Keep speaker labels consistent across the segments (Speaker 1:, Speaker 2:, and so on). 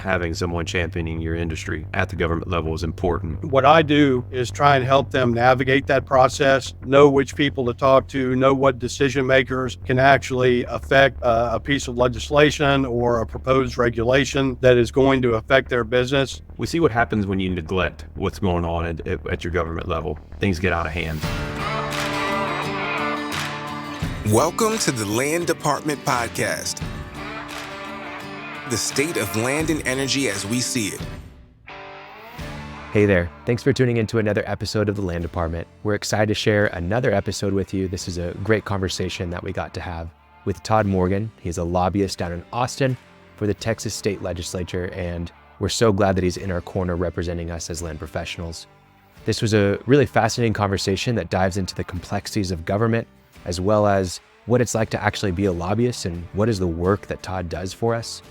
Speaker 1: having someone championing your industry at the government level is important.
Speaker 2: What I do is try and help them navigate that process, know which people to talk to, know what decision makers can actually affect a piece of legislation or a proposed regulation that is going to affect their business.
Speaker 1: We see what happens when you neglect what's going on at your government level. Things get out of hand.
Speaker 3: Welcome to the Land Department Podcast. The state of land and energy as we see it.
Speaker 4: Hey there. Thanks for tuning into another episode of the Land Department. We're excited to share another episode with you. This is a great conversation that we got to have with Todd Morgan. He's a lobbyist down in Austin for the Texas State Legislature, and we're so glad that he's in our corner representing us as land professionals. This was a really fascinating conversation that dives into the complexities of government, as well as what it's like to actually be a lobbyist and what is the work that Todd does for us.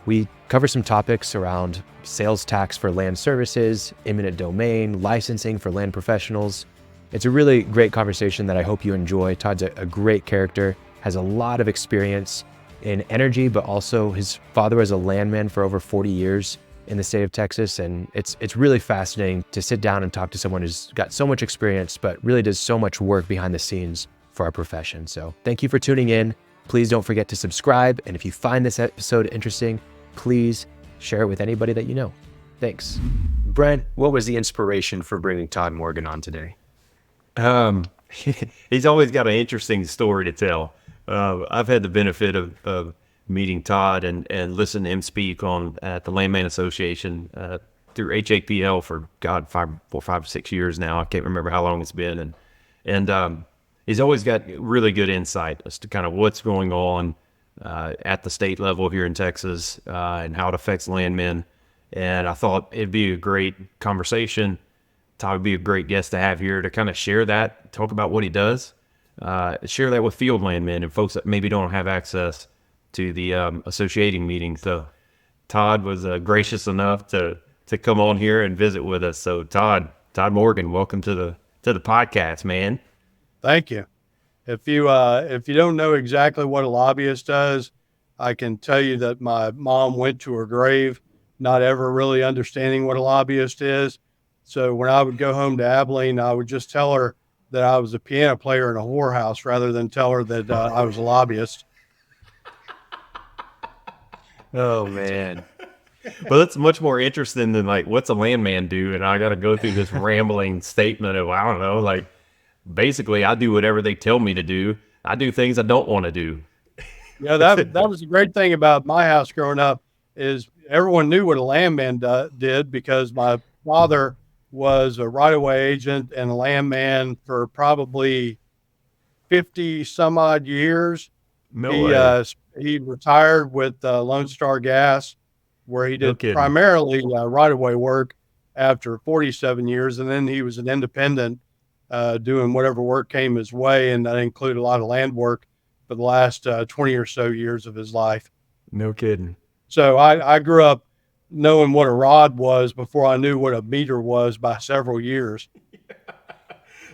Speaker 4: We cover some topics around sales tax for land services, eminent domain, licensing for land professionals. It's a really great conversation that I hope you enjoy. Todd's a great character, has a lot of experience in energy, but also his father was a landman for over 40 years in the state of Texas. And it's really fascinating to sit down and talk to someone who's got so much experience, but really does so much work behind the scenes for our profession. So thank you for tuning in. Please don't forget to subscribe. And if you find this episode interesting, please share it with anybody that you know. Thanks. Brent, what was the inspiration for bringing Todd Morgan on today?
Speaker 1: He's always got an interesting story to tell. I've had the benefit of meeting Todd and listening to him speak at the Landman Association through HAPL for 5 or 6 years now. I can't remember how long it's been, and he's always got really good insight as to kind of what's going on at the state level here in Texas and how it affects landmen. And I thought it'd be a great conversation. Todd would be a great guest to have here to kind of share that, talk about what he does, share that with field landmen and folks that maybe don't have access to the associating meeting. So Todd was gracious enough to come on here and visit with us. So Todd Morgan, welcome to the podcast, man.
Speaker 2: Thank you. If you don't know exactly what a lobbyist does, I can tell you that my mom went to her grave not ever really understanding what a lobbyist is. So when I would go home to Abilene, I would just tell her that I was a piano player in a whorehouse rather than tell her that I was a lobbyist.
Speaker 1: Oh, man. Well, that's much more interesting than like, what's a landman do? And I got to go through this rambling statement of, I don't know, like, basically, I do whatever they tell me to do. I do things I don't want to do.
Speaker 2: Yeah, that was the great thing about my house growing up is everyone knew what a landman did because my father was a right-of-way agent and a landman for probably 50 some odd years. He retired with Lone Star Gas, where he did primarily right-of-way work after 47 years, and then he was an independent doing whatever work came his way, and that included a lot of land work for the last 20 or so years of his life.
Speaker 1: No kidding.
Speaker 2: So I grew up knowing what a rod was before I knew what a meter was by several years.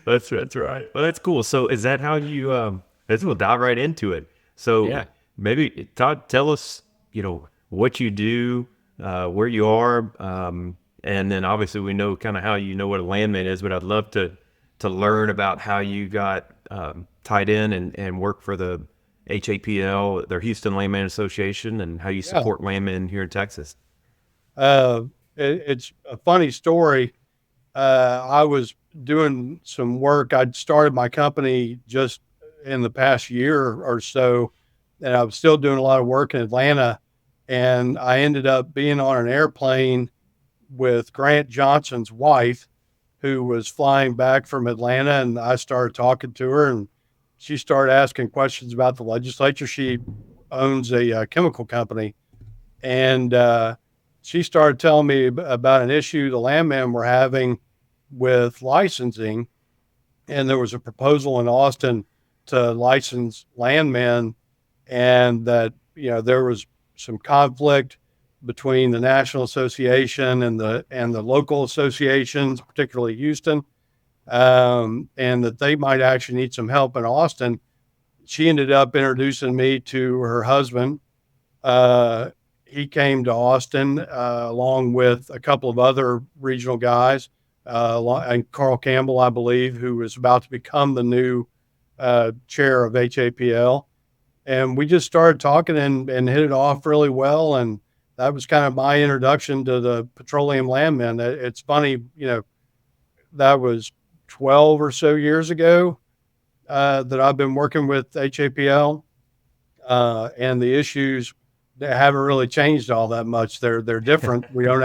Speaker 1: That's right. Well, that's cool. So is that how you, we'll dive right into it. So yeah. Maybe Todd, tell us, what you do, where you are. And then obviously we know kind of how you know what a landman is, but I'd love to learn about how you got tied in and work for the HAPL, their Houston Landman Association, and how you support landmen here in Texas.
Speaker 2: It's a funny story. I was doing some work. I'd started my company just in the past year or so, and I was still doing a lot of work in Atlanta. And I ended up being on an airplane with Grant Johnson's wife, who was flying back from Atlanta, and I started talking to her, and she started asking questions about the legislature. She owns a chemical company, and she started telling me about an issue the landmen were having with licensing, and there was a proposal in Austin to license landmen, and that there was some conflict between the National Association and the local associations, particularly Houston, and that they might actually need some help in Austin. She ended up introducing me to her husband, he came to Austin along with a couple of other regional guys, and Carl Campbell, I believe, who was about to become the new chair of HAPL. And we just started talking and hit it off really well. And that was kind of my introduction to the petroleum landmen. It's funny, that was 12 or so years ago that I've been working with HAPL, and the issues that haven't really changed all that much. They're different. We don't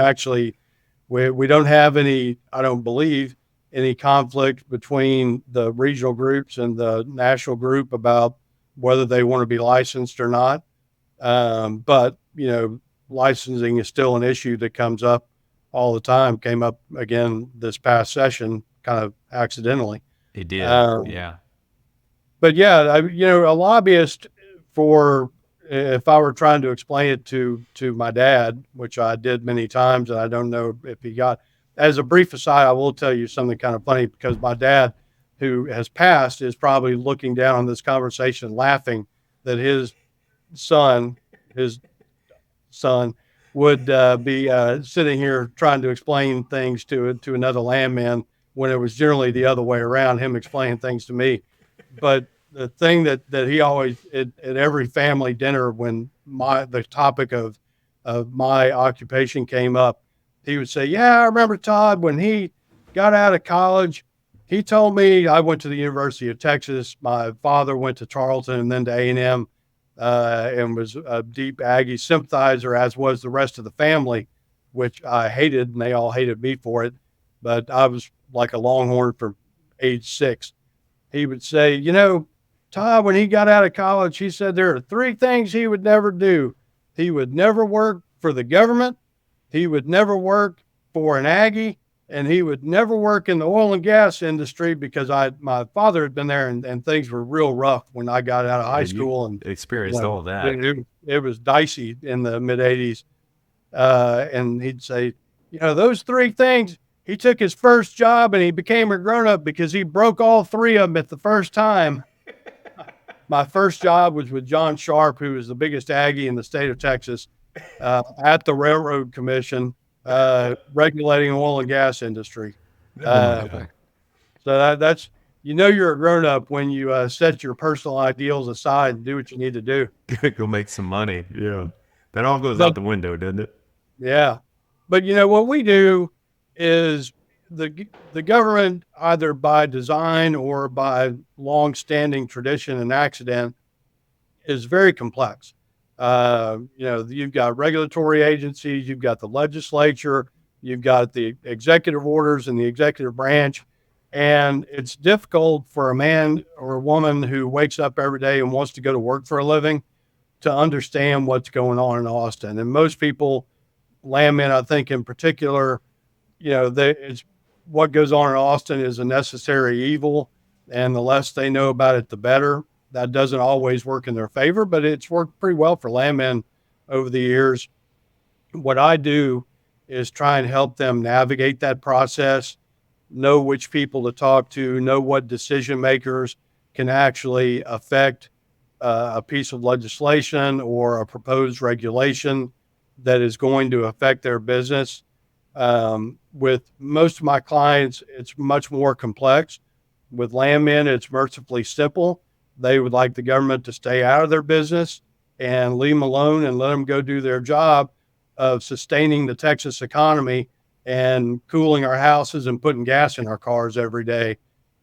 Speaker 2: have any, I don't believe, any conflict between the regional groups and the national group about whether they want to be licensed or not. But licensing is still an issue that comes up all the time. Came up again this past session, kind of accidentally.
Speaker 1: It did. Yeah.
Speaker 2: But yeah, a lobbyist, if I were trying to explain it to my dad, which I did many times, and I don't know if he got, as a brief aside, I will tell you something kind of funny, because my dad, who has passed, is probably looking down on this conversation, laughing that his son would be sitting here trying to explain things to another landman, when it was generally the other way around, him explaining things to me. But the thing that he always, at every family dinner, when the topic of my occupation came up, he would say, "Yeah, I remember Todd, when he got out of college, he told me," I went to the University of Texas. My father went to Tarleton and then to A&M, and was a deep Aggie sympathizer, as was the rest of the family, which I hated, and they all hated me for it. But I was like a Longhorn from age 6. He would say, "Todd, when he got out of college, he said there are 3 things he would never do. He would never work for the government, he would never work for an Aggie, and he would never work in the oil and gas industry," because my father had been there, and things were real rough when I got out of high school, and
Speaker 1: experienced all of that.
Speaker 2: It was dicey in the mid 80s. And he'd say, "Those 3 things, he took his first job and he became a grown-up because he broke all 3 of them at the first time." My first job was with John Sharp, who was the biggest Aggie in the state of Texas, at the Railroad Commission, regulating oil and gas industry. So that's, you're a grown-up when you set your personal ideals aside and do what you need to do.
Speaker 1: Go make some money. Yeah. That all goes out the window, doesn't it?
Speaker 2: Yeah. But what we do is the government, either by design or by long-standing tradition and accident, is very complex. You've got regulatory agencies, you've got the legislature, you've got the executive orders and the executive branch, and it's difficult for a man or a woman who wakes up every day and wants to go to work for a living to understand what's going on in Austin. And most people, landmen, I think in particular, it's what goes on in Austin is a necessary evil, and the less they know about it, the better. That doesn't always work in their favor, but it's worked pretty well for landmen over the years. What I do is try and help them navigate that process, know which people to talk to, know what decision makers can actually affect a piece of legislation or a proposed regulation that is going to affect their business. With most of my clients, it's much more complex. With landmen, it's mercifully simple. They would like the government to stay out of their business and leave them alone and let them go do their job of sustaining the Texas economy and cooling our houses and putting gas in our cars every day.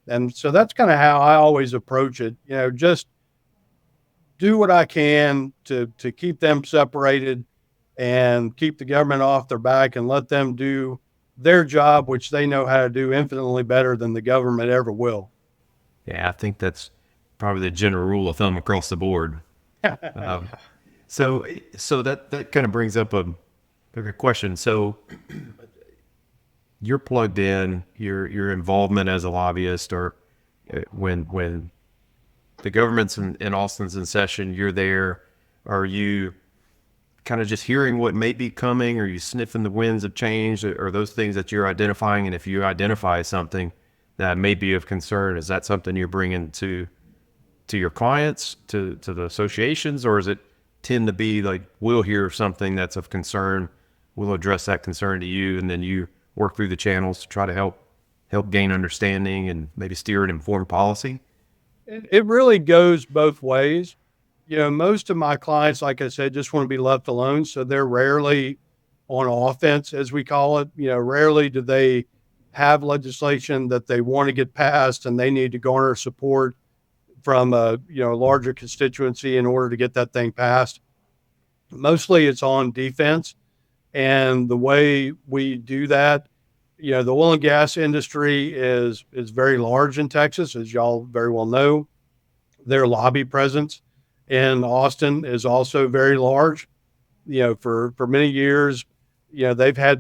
Speaker 2: And so that's kind of how I always approach it. Just do what I can to keep them separated and keep the government off their back and let them do their job, which they know how to do infinitely better than the government ever will.
Speaker 1: Yeah, I think that's probably the general rule of thumb across the board. So that kind of brings up a question. So you're plugged in, your involvement as a lobbyist, or when the government's in Austin's in session, you're there. Are you kind of just hearing what may be coming? Are you sniffing the winds of change? Or those things that you're identifying? And if you identify something that may be of concern, is that something you're bringing to your clients, to the associations, or is it tend to be like, we'll hear something that's of concern, we'll address that concern to you, and then you work through the channels to try to help gain understanding and maybe steer an informed policy?
Speaker 2: It really goes both ways. Most of my clients, like I said, just want to be left alone. So they're rarely on offense, as we call it. Rarely do they have legislation that they want to get passed and they need to garner support from a larger constituency in order to get that thing passed. Mostly it's on defense. And the way we do that, the oil and gas industry is very large in Texas, as y'all very well know. Their lobby presence in Austin is also very large. For many years, they've had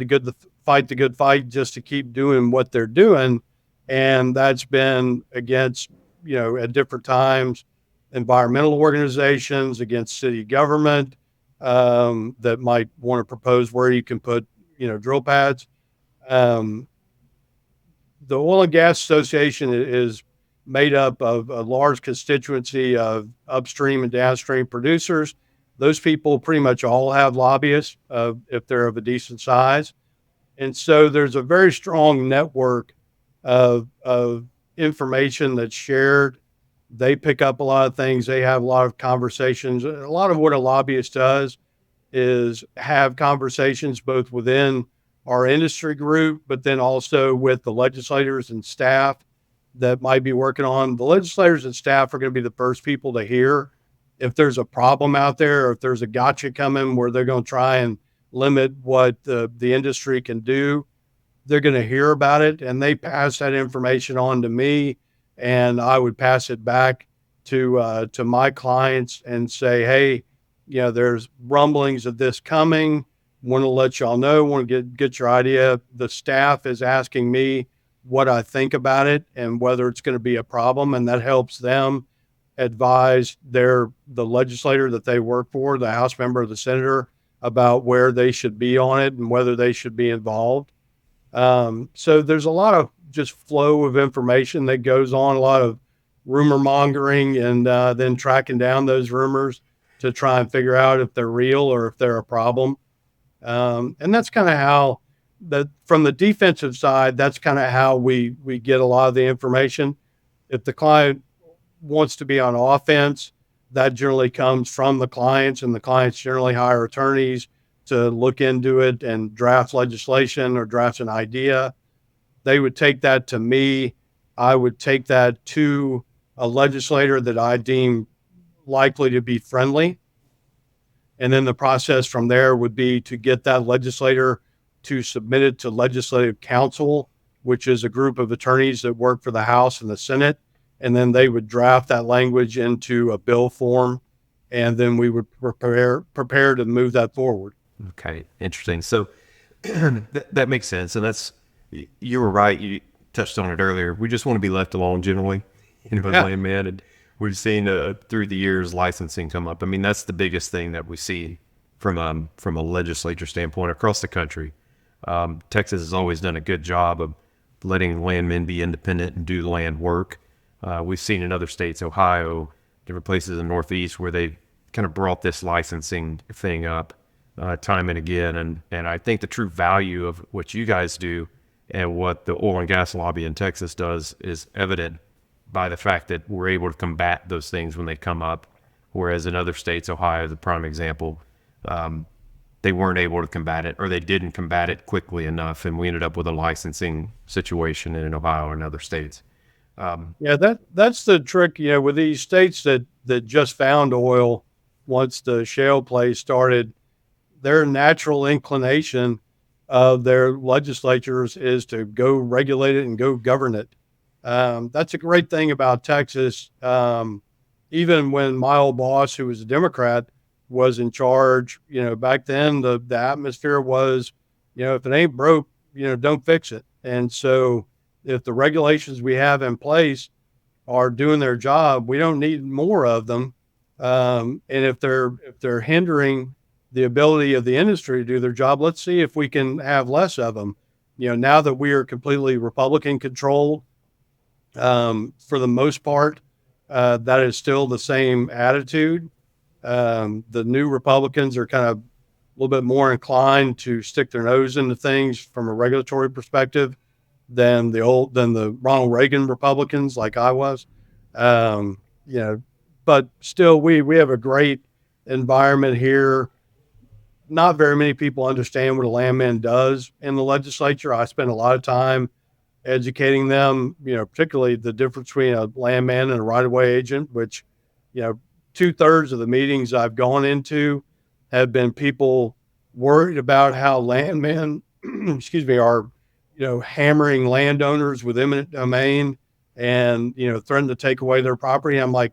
Speaker 2: fight the good fight just to keep doing what they're doing. And that's been against, at different times, environmental organizations, against city government that might want to propose where you can put, drill pads. The Oil and Gas Association is made up of a large constituency of upstream and downstream producers. Those people pretty much all have lobbyists if they're of a decent size. And so there's a very strong network of information that's shared. They pick up a lot of things. They have a lot of conversations. A lot of what a lobbyist does is have conversations both within our industry group, but then also with the legislators and staff that might be working on. The legislators and staff are going to be the first people to hear if there's a problem out there, or if there's a gotcha coming where they're going to try and limit what the industry can do. They're going to hear about it, and they pass that information on to me, and I would pass it back to my clients and say, hey, there's rumblings of this coming. Want to let y'all know, want to get your idea. The staff is asking me what I think about it and whether it's going to be a problem, and that helps them advise the legislator that they work for, the House member or the senator, about where they should be on it and whether they should be involved. So there's a lot of just flow of information that goes on, a lot of rumor mongering, and then tracking down those rumors to try and figure out if they're real or if they're a problem. And that's kind of how from the defensive side, that's kind of how we get a lot of the information. If the client wants to be on offense, that generally comes from the clients, and the clients generally hire attorneys to look into it and draft legislation or draft an idea. They would take that to me. I would take that to a legislator that I deem likely to be friendly. And then the process from there would be to get that legislator to submit it to legislative council, which is a group of attorneys that work for the House and the Senate. And then they would draft that language into a bill form, and then we would prepare to move that forward.
Speaker 1: Okay, interesting. So that makes sense. And you were right. You touched on it earlier. We just want to be left alone generally, as Landman. And we've seen through the years licensing come up. I mean, that's the biggest thing that we see from a legislature standpoint across the country. Texas has always done a good job of letting landmen be independent and do land work. We've seen in other states, Ohio, different places in the Northeast, where they kind of brought this licensing thing up time and again. And I think the true value of what you guys do and what the oil and gas lobby in Texas does is evident by the fact that we're able to combat those things when they come up. Whereas in other states, Ohio is a prime example, they weren't able to combat it, or they didn't combat it quickly enough. And we ended up with a licensing situation in Ohio and other states.
Speaker 2: That's the trick, with these states that just found oil once the shale play started. Their natural inclination of their legislatures is to go regulate it and go govern it. That's a great thing about Texas. Even when my old boss, who was a Democrat, was in charge, back then the atmosphere was, if it ain't broke, don't fix it. And so if the regulations we have in place are doing their job, we don't need more of them. And if they're hindering the ability of the industry to do their job, let's see if we can have less of them. Now that we are completely Republican controlled, for the most part, that is still the same attitude. The new Republicans are kind of a little bit more inclined to stick their nose into things from a regulatory perspective than the Ronald Reagan Republicans, like I was. You know, but still, we have a great environment here. Not very many people understand what a landman does in the legislature. I spend a lot of time educating them, particularly the difference between a landman and a right-of-way agent, which, 2/3 of the meetings I've gone into have been people worried about how landmen, excuse me, are, hammering landowners with eminent domain and, threatening to take away their property. I'm like,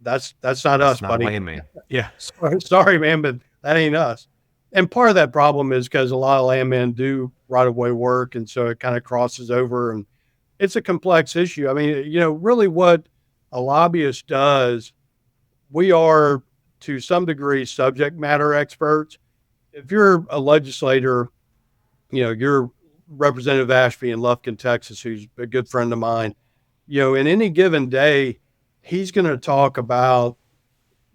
Speaker 2: that's not us,
Speaker 1: Not
Speaker 2: buddy.
Speaker 1: Landman. Yeah.
Speaker 2: Sorry, man, but that ain't us. And part of that problem is because a lot of landmen do right-of-way work, and so it kind of crosses over, and it's a complex issue. I mean, really what a lobbyist does, we are to some degree subject matter experts. If you're a legislator, you're Representative Ashby in Lufkin, Texas, who's a good friend of mine, in any given day, he's going to talk about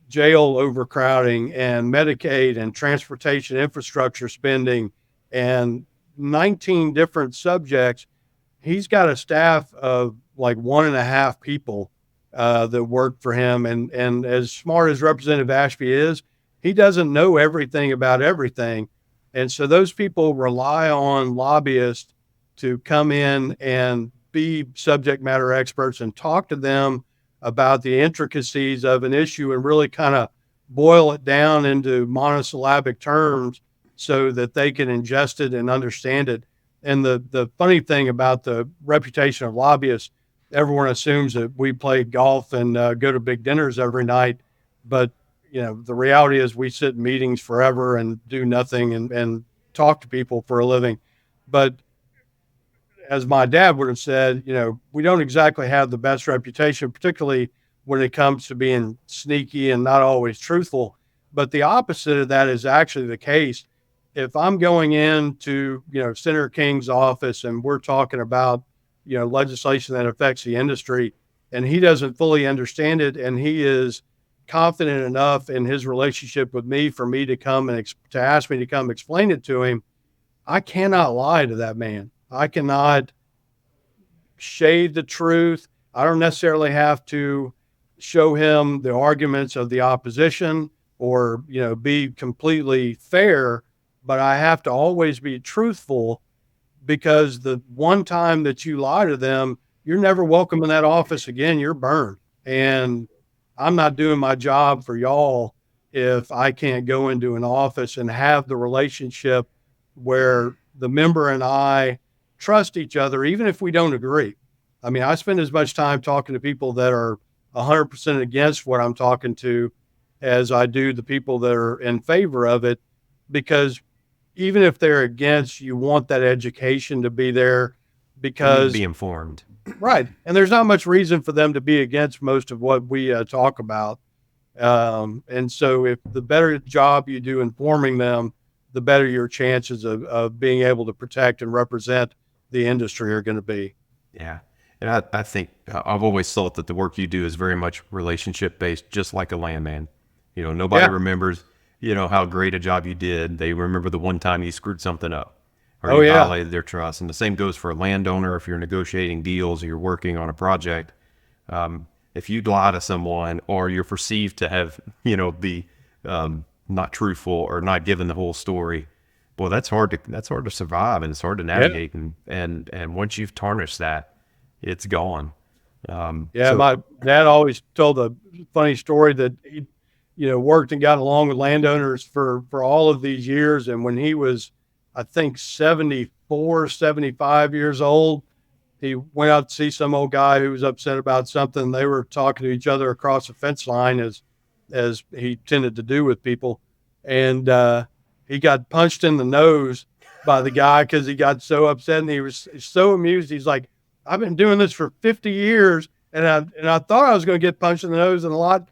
Speaker 2: jail overcrowding and Medicaid and transportation infrastructure spending and 19 different subjects. He's got a staff of like 1.5 people that work for him. And as smart as Representative Ashby is, he doesn't know everything about everything. And so those people rely on lobbyists to come in and be subject matter experts and talk to them about the intricacies of an issue and really kind of boil it down into monosyllabic terms so that they can ingest it and understand it. And the funny thing about the reputation of lobbyists, everyone assumes that we play golf and go to big dinners every night. But, the reality is we sit in meetings forever and do nothing and talk to people for a living. But as my dad would have said, we don't exactly have the best reputation, particularly when it comes to being sneaky and not always truthful. But the opposite of that is actually the case. If I'm going into, Senator King's office and we're talking about, legislation that affects the industry and he doesn't fully understand it and he is confident enough in his relationship with me for me to come and to ask me to come explain it to him, I cannot lie to that man. I cannot shade the truth. I don't necessarily have to show him the arguments of the opposition or, be completely fair, but I have to always be truthful because the one time that you lie to them, you're never welcome in that office again. You're burned. And I'm not doing my job for y'all if I can't go into an office and have the relationship where the member and I trust each other, even if we don't agree. I mean, I spend as much time talking to people that are 100% against what I'm talking to as I do the people that are in favor of it, because even if they're against, you want that education to be there because
Speaker 1: Be informed.
Speaker 2: right. And there's not much reason for them to be against most of what we talk about. And so if the better job you do informing them, the better your chances of being able to protect and represent the industry are going to be.
Speaker 1: Yeah. And I think I've always thought that the work you do is very much relationship based, just like a landman. Nobody remembers, how great a job you did. They remember the one time you screwed something up or you violated their trust. And the same goes for a landowner. If you're negotiating deals or you're working on a project, if you lie to someone or you're perceived to have, be not truthful or not given the whole story, well, that's hard to survive and it's hard to navigate. And once you've tarnished that, it's gone.
Speaker 2: My dad always told a funny story that he, worked and got along with landowners for all of these years. And when he was, I think 74, 75 years old, he went out to see some old guy who was upset about something. They were talking to each other across the fence line as he tended to do with people. And, he got punched in the nose by the guy because he got so upset and he was so amused. He's like, I've been doing this for 50 years and I thought I was going to get punched in the nose and a lot,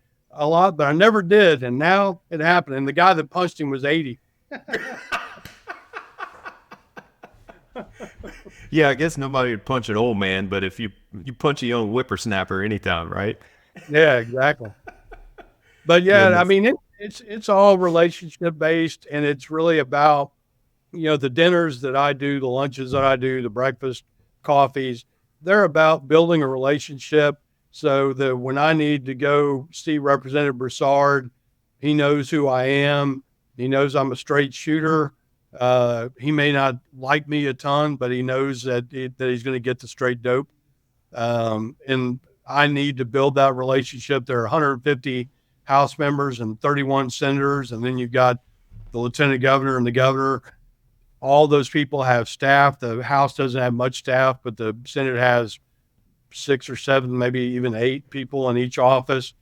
Speaker 2: but I never did. And now it happened. And the guy that punched him was 80.
Speaker 1: Yeah, I guess nobody would punch an old man, but if you punch a young whippersnapper anytime, right?
Speaker 2: Yeah, exactly. But yeah, I
Speaker 1: Goodness.
Speaker 2: mean, it's all relationship based, and it's really about, the dinners that I do, the lunches that I do, the breakfast, coffees, they're about building a relationship so that when I need to go see Representative Broussard, he knows who I am. He knows I'm a straight shooter. He may not like me a ton, but he knows that he's going to get the straight dope. And I need to build that relationship. There are 150 House members and 31 senators, and then you've got the lieutenant governor and the governor. All those people have staff. The House doesn't have much staff, but the Senate has 6 or 7, maybe even 8 people in each office.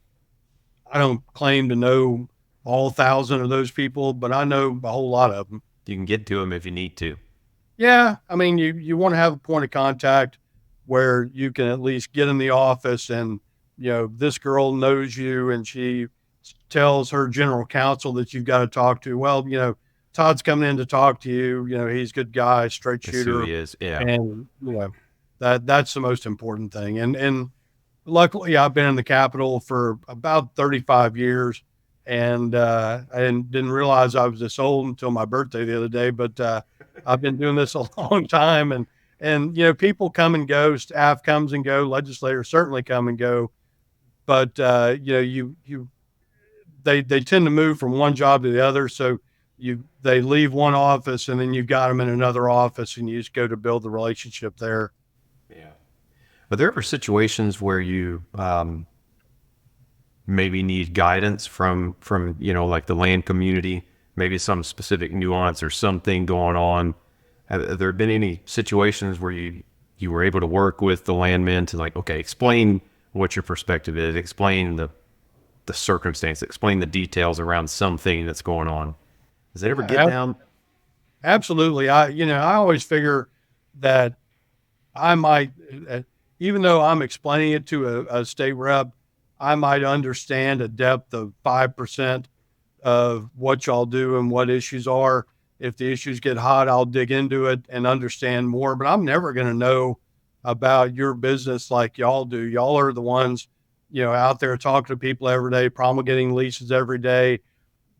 Speaker 2: I don't claim to know all 1,000 of those people, but I know a whole lot of them.
Speaker 1: You can get to them if you need to.
Speaker 2: Yeah, I mean, you want to have a point of contact where you can at least get in the office and, this girl knows you and she tells her general counsel that you've got to talk to. Well, Todd's coming in to talk to you. He's a good guy, straight
Speaker 1: That's who
Speaker 2: shooter,
Speaker 1: he is. Yeah.
Speaker 2: and that's the most important thing. And luckily, I've been in the Capitol for about 35 years, and I didn't realize I was this old until my birthday the other day. But I've been doing this a long time, and people come and go, staff comes and go, legislators certainly come and go, but they tend to move from one job to the other. So they leave one office and then you've got them in another office and you just go to build the relationship there.
Speaker 1: Yeah. Are there ever situations where you maybe need guidance from like the land community, maybe some specific nuance or something going on? Have there been any situations where you were able to work with the landmen to okay, explain what your perspective is, explain the circumstance, explain the details around something that's going on? Does it ever get down?
Speaker 2: Absolutely. I always figure that I might, even though I'm explaining it to a state rep, I might understand a depth of 5% of what y'all do and what issues are. If the issues get hot, I'll dig into it and understand more, but I'm never going to know about your business like y'all do. Y'all are the ones, out there talking to people every day, promulgating leases every day,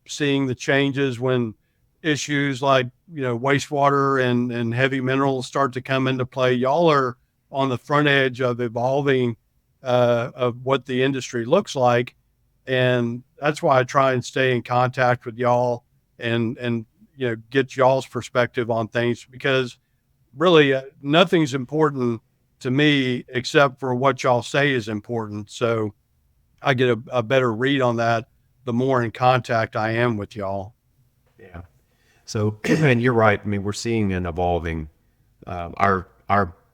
Speaker 2: seeing the changes when issues like, wastewater and heavy minerals start to come into play. Y'all are on the front edge of evolving of what the industry looks like. And that's why I try and stay in contact with y'all and get y'all's perspective on things, because really nothing's important to me except for what y'all say is important. So I get a better read on that the more in contact I am with y'all.
Speaker 1: Yeah. So, and you're right. I mean, we're seeing an evolving, our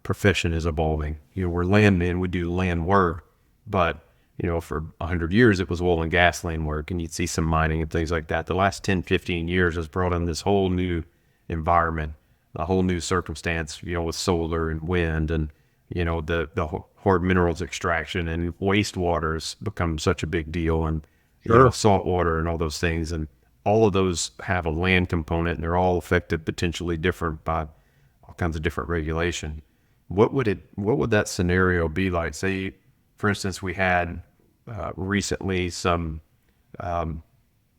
Speaker 1: profession is evolving. We're landmen, we do land work, but for 100 years, it was oil and gas land work, and you'd see some mining and things like that. The last 10, 15 years has brought in this whole new environment, a whole new circumstance, with solar and wind and, the hard minerals extraction, and wastewater has become such a big deal, and,
Speaker 2: Sure.
Speaker 1: salt water and all those things. And all of those have a land component, and they're all affected potentially different by all kinds of different regulation. What would that scenario be like? Say, for instance, we had recently some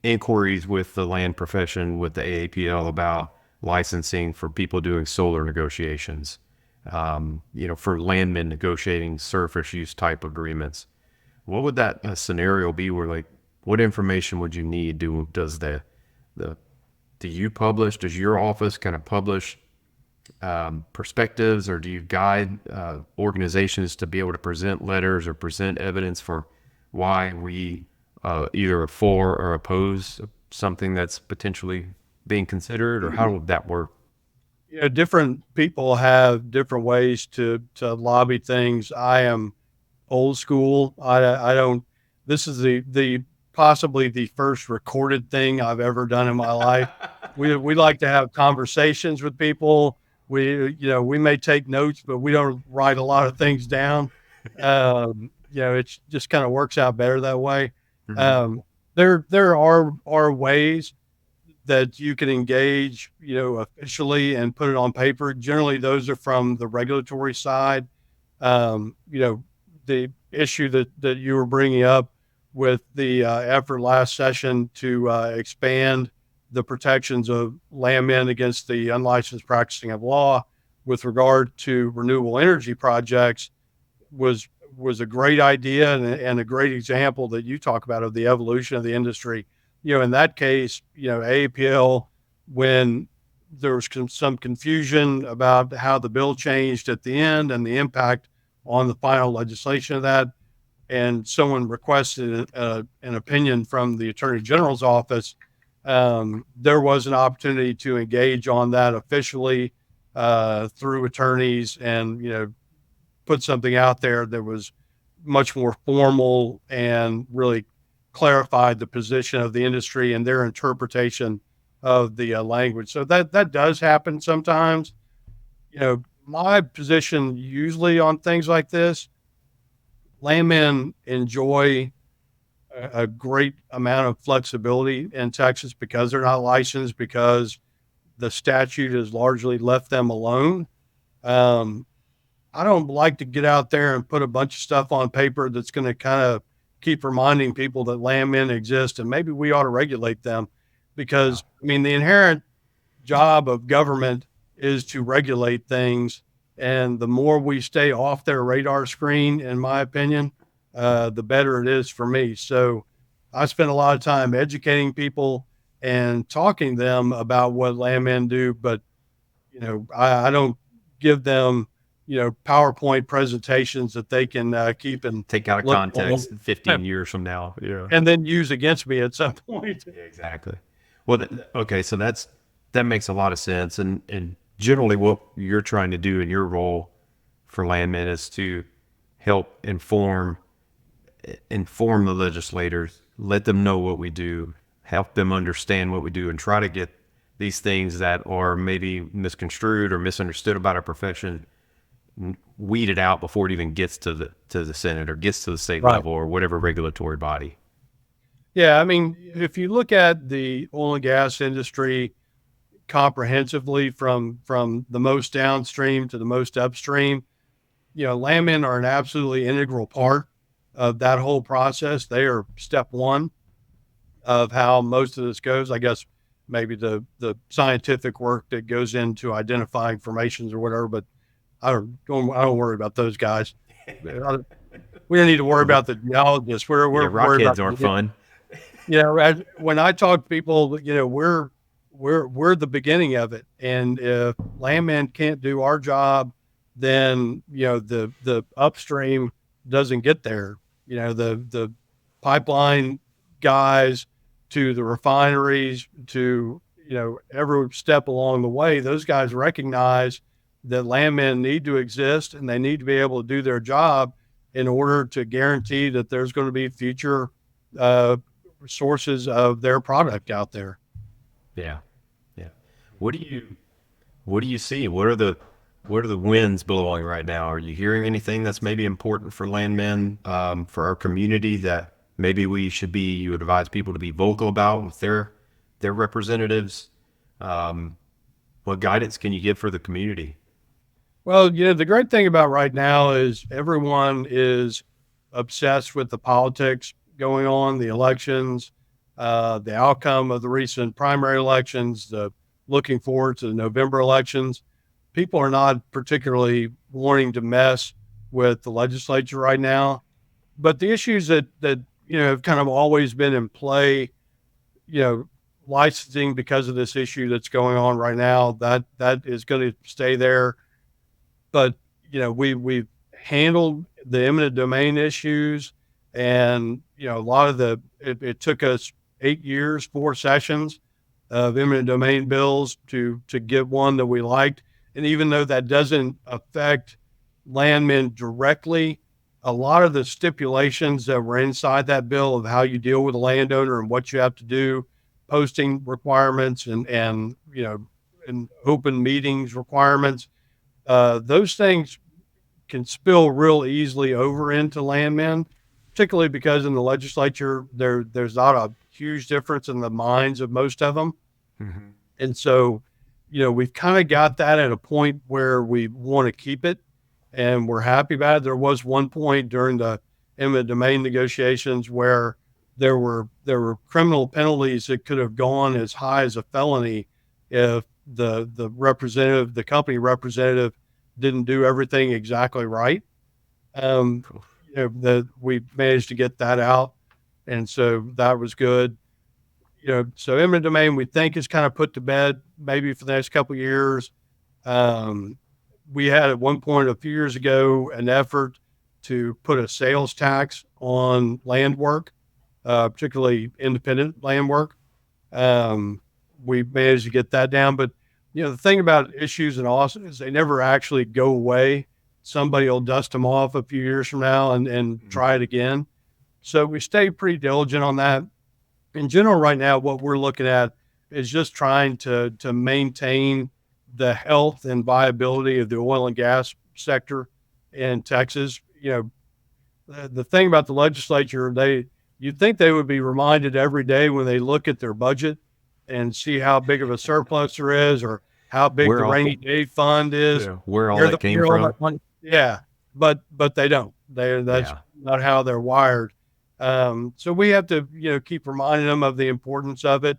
Speaker 1: inquiries with the land profession, with the AAPL, about licensing for people doing solar negotiations, for landmen negotiating surface use type agreements. What would that scenario be where, what information would you need? Do you publish, does your office kind of publish perspectives, or do you guide organizations to be able to present letters or present evidence for why we either are for or oppose something that's potentially being considered, or how would that work?
Speaker 2: Different people have different ways to lobby things. I am old school. I don't, this is the possibly the first recorded thing I've ever done in my life. We like to have conversations with people. We may take notes, but we don't write a lot of things down. It just kind of works out better that way.
Speaker 1: Mhm.
Speaker 2: There are ways that you can engage, officially and put it on paper. Generally, those are from the regulatory side. The issue that you were bringing up with the effort last session to expand the protections of landmen against the unlicensed practicing of law with regard to renewable energy projects was a great idea and a great example that you talk about of the evolution of the industry. In that case, AAPL, when there was some confusion about how the bill changed at the end and the impact on the final legislation of that, and someone requested an opinion from the Attorney General's office, there was an opportunity to engage on that officially through attorneys and, put something out there that was much more formal and really clarified the position of the industry and their interpretation of the language. So that does happen sometimes. My position usually on things like this, landmen enjoy a great amount of flexibility in Texas because they're not licensed, because the statute has largely left them alone. I don't like to get out there and put a bunch of stuff on paper that's going to kind of keep reminding people that landmen exist and maybe we ought to regulate them, because the inherent job of government is to regulate things. And the more we stay off their radar screen, in my opinion, the better it is for me. So I spend a lot of time educating people and talking to them about what landmen do, but I don't give them PowerPoint presentations that they can keep and
Speaker 1: Take out of context 15 years from now. Yeah.
Speaker 2: And then use against me at some point.
Speaker 1: Yeah, exactly. Well, okay. So that makes a lot of sense. And generally what you're trying to do in your role for landmen is to help inform the legislators, let them know what we do, help them understand what we do, and try to get these things that are maybe misconstrued or misunderstood about our profession weeded out before it even gets to the Senate or gets to the state level or whatever regulatory body.
Speaker 2: Yeah, if you look at the oil and gas industry comprehensively from the most downstream to the most upstream, landmen are an absolutely integral part of that whole process. They are step one of how most of this goes. I guess maybe the scientific work that goes into identifying formations or whatever, but I don't worry about those guys. We don't need to worry about the geologists. We're
Speaker 1: rockheads aren't fun.
Speaker 2: When I talk to people, we're the beginning of it. And if landmen can't do our job, then the upstream doesn't get there. The pipeline guys to the refineries to every step along the way, those guys recognize that landmen need to exist and they need to be able to do their job in order to guarantee that there's going to be future sources of their product out there.
Speaker 1: Yeah. What do you see? What are the winds blowing right now? Are you hearing anything that's maybe important for landmen, for our community, that maybe you would advise people to be vocal about with their representatives? What guidance can you give for the community?
Speaker 2: Well, the great thing about right now is everyone is obsessed with the politics going on, the elections, the outcome of the recent primary elections, looking forward to the November elections. People are not particularly wanting to mess with the legislature right now, but the issues that have kind of always been in play, licensing because of this issue that's going on right now, that is going to stay there. But we've handled the eminent domain issues, and a lot of it took us 8 years, 4 sessions of eminent domain bills to get one that we liked. And even though that doesn't affect landmen directly, a lot of the stipulations that were inside that bill of how you deal with a landowner and what you have to do, posting requirements and open meetings requirements, those things can spill real easily over into landmen, particularly because in the legislature, there's not a huge difference in the minds of most of them.
Speaker 1: Mm-hmm.
Speaker 2: And so, we've kind of got that at a point where we want to keep it and we're happy about it. There was one point during the eminent domain negotiations where there were criminal penalties that could have gone as high as a felony if the company representative didn't do everything exactly right.
Speaker 1: Cool.
Speaker 2: We managed to get that out, and so that was good. So eminent domain we think is kind of put to bed maybe for the next couple of years. We had at one point a few years ago an effort to put a sales tax on land work, particularly independent land work. We managed to get that down, but the thing about issues in Austin is they never actually go away. Somebody will dust them off a few years from now and try it again. So we stay pretty diligent on that. In general, right now, what we're looking at is just trying to maintain the health and viability of the oil and gas sector in Texas. The thing about the legislature, you'd think they would be reminded every day when they look at their budget and see how big of a surplus there is, or how big the rainy day fund is,
Speaker 1: where all that came from.
Speaker 2: Yeah, but they don't. That's not how they're wired. So we have to, keep reminding them of the importance of it.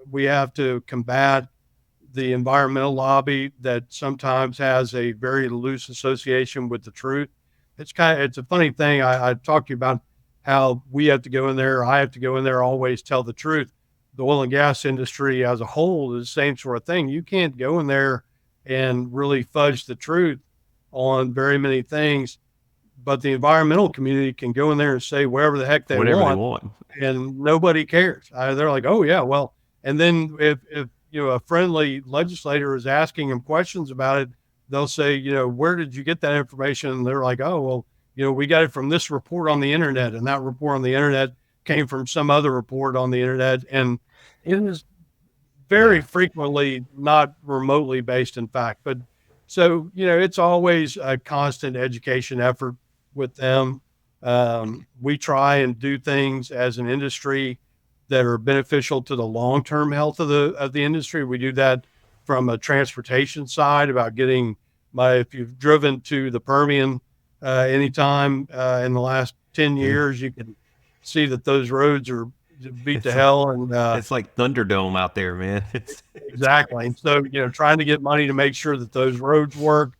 Speaker 2: We have to combat the environmental lobby that sometimes has a very loose association with the truth. It's a funny thing. I talked to you about how we have to go in there. I have to go in there, always tell the truth. The oil and gas industry as a whole is the same sort of thing. You can't go in there and really fudge the truth on very many things, but the environmental community can go in there and say whatever the heck they want, and nobody cares. They're like, oh yeah, well, and then if a friendly legislator is asking them questions about it, they'll say, where did you get that information? And they're like, oh, well, we got it from this report on the internet, and that report on the internet came from some other report on the internet. And it is very frequently not remotely based in fact. But so, it's always a constant education effort with them. We try and do things as an industry that are beneficial to the long-term health of the industry. We do that from a transportation side about if you've driven to the Permian anytime in the last 10 years, you can see that those roads are beat to hell. And
Speaker 1: it's like Thunderdome out there, man.
Speaker 2: Exactly. So, trying to get money to make sure that those roads work,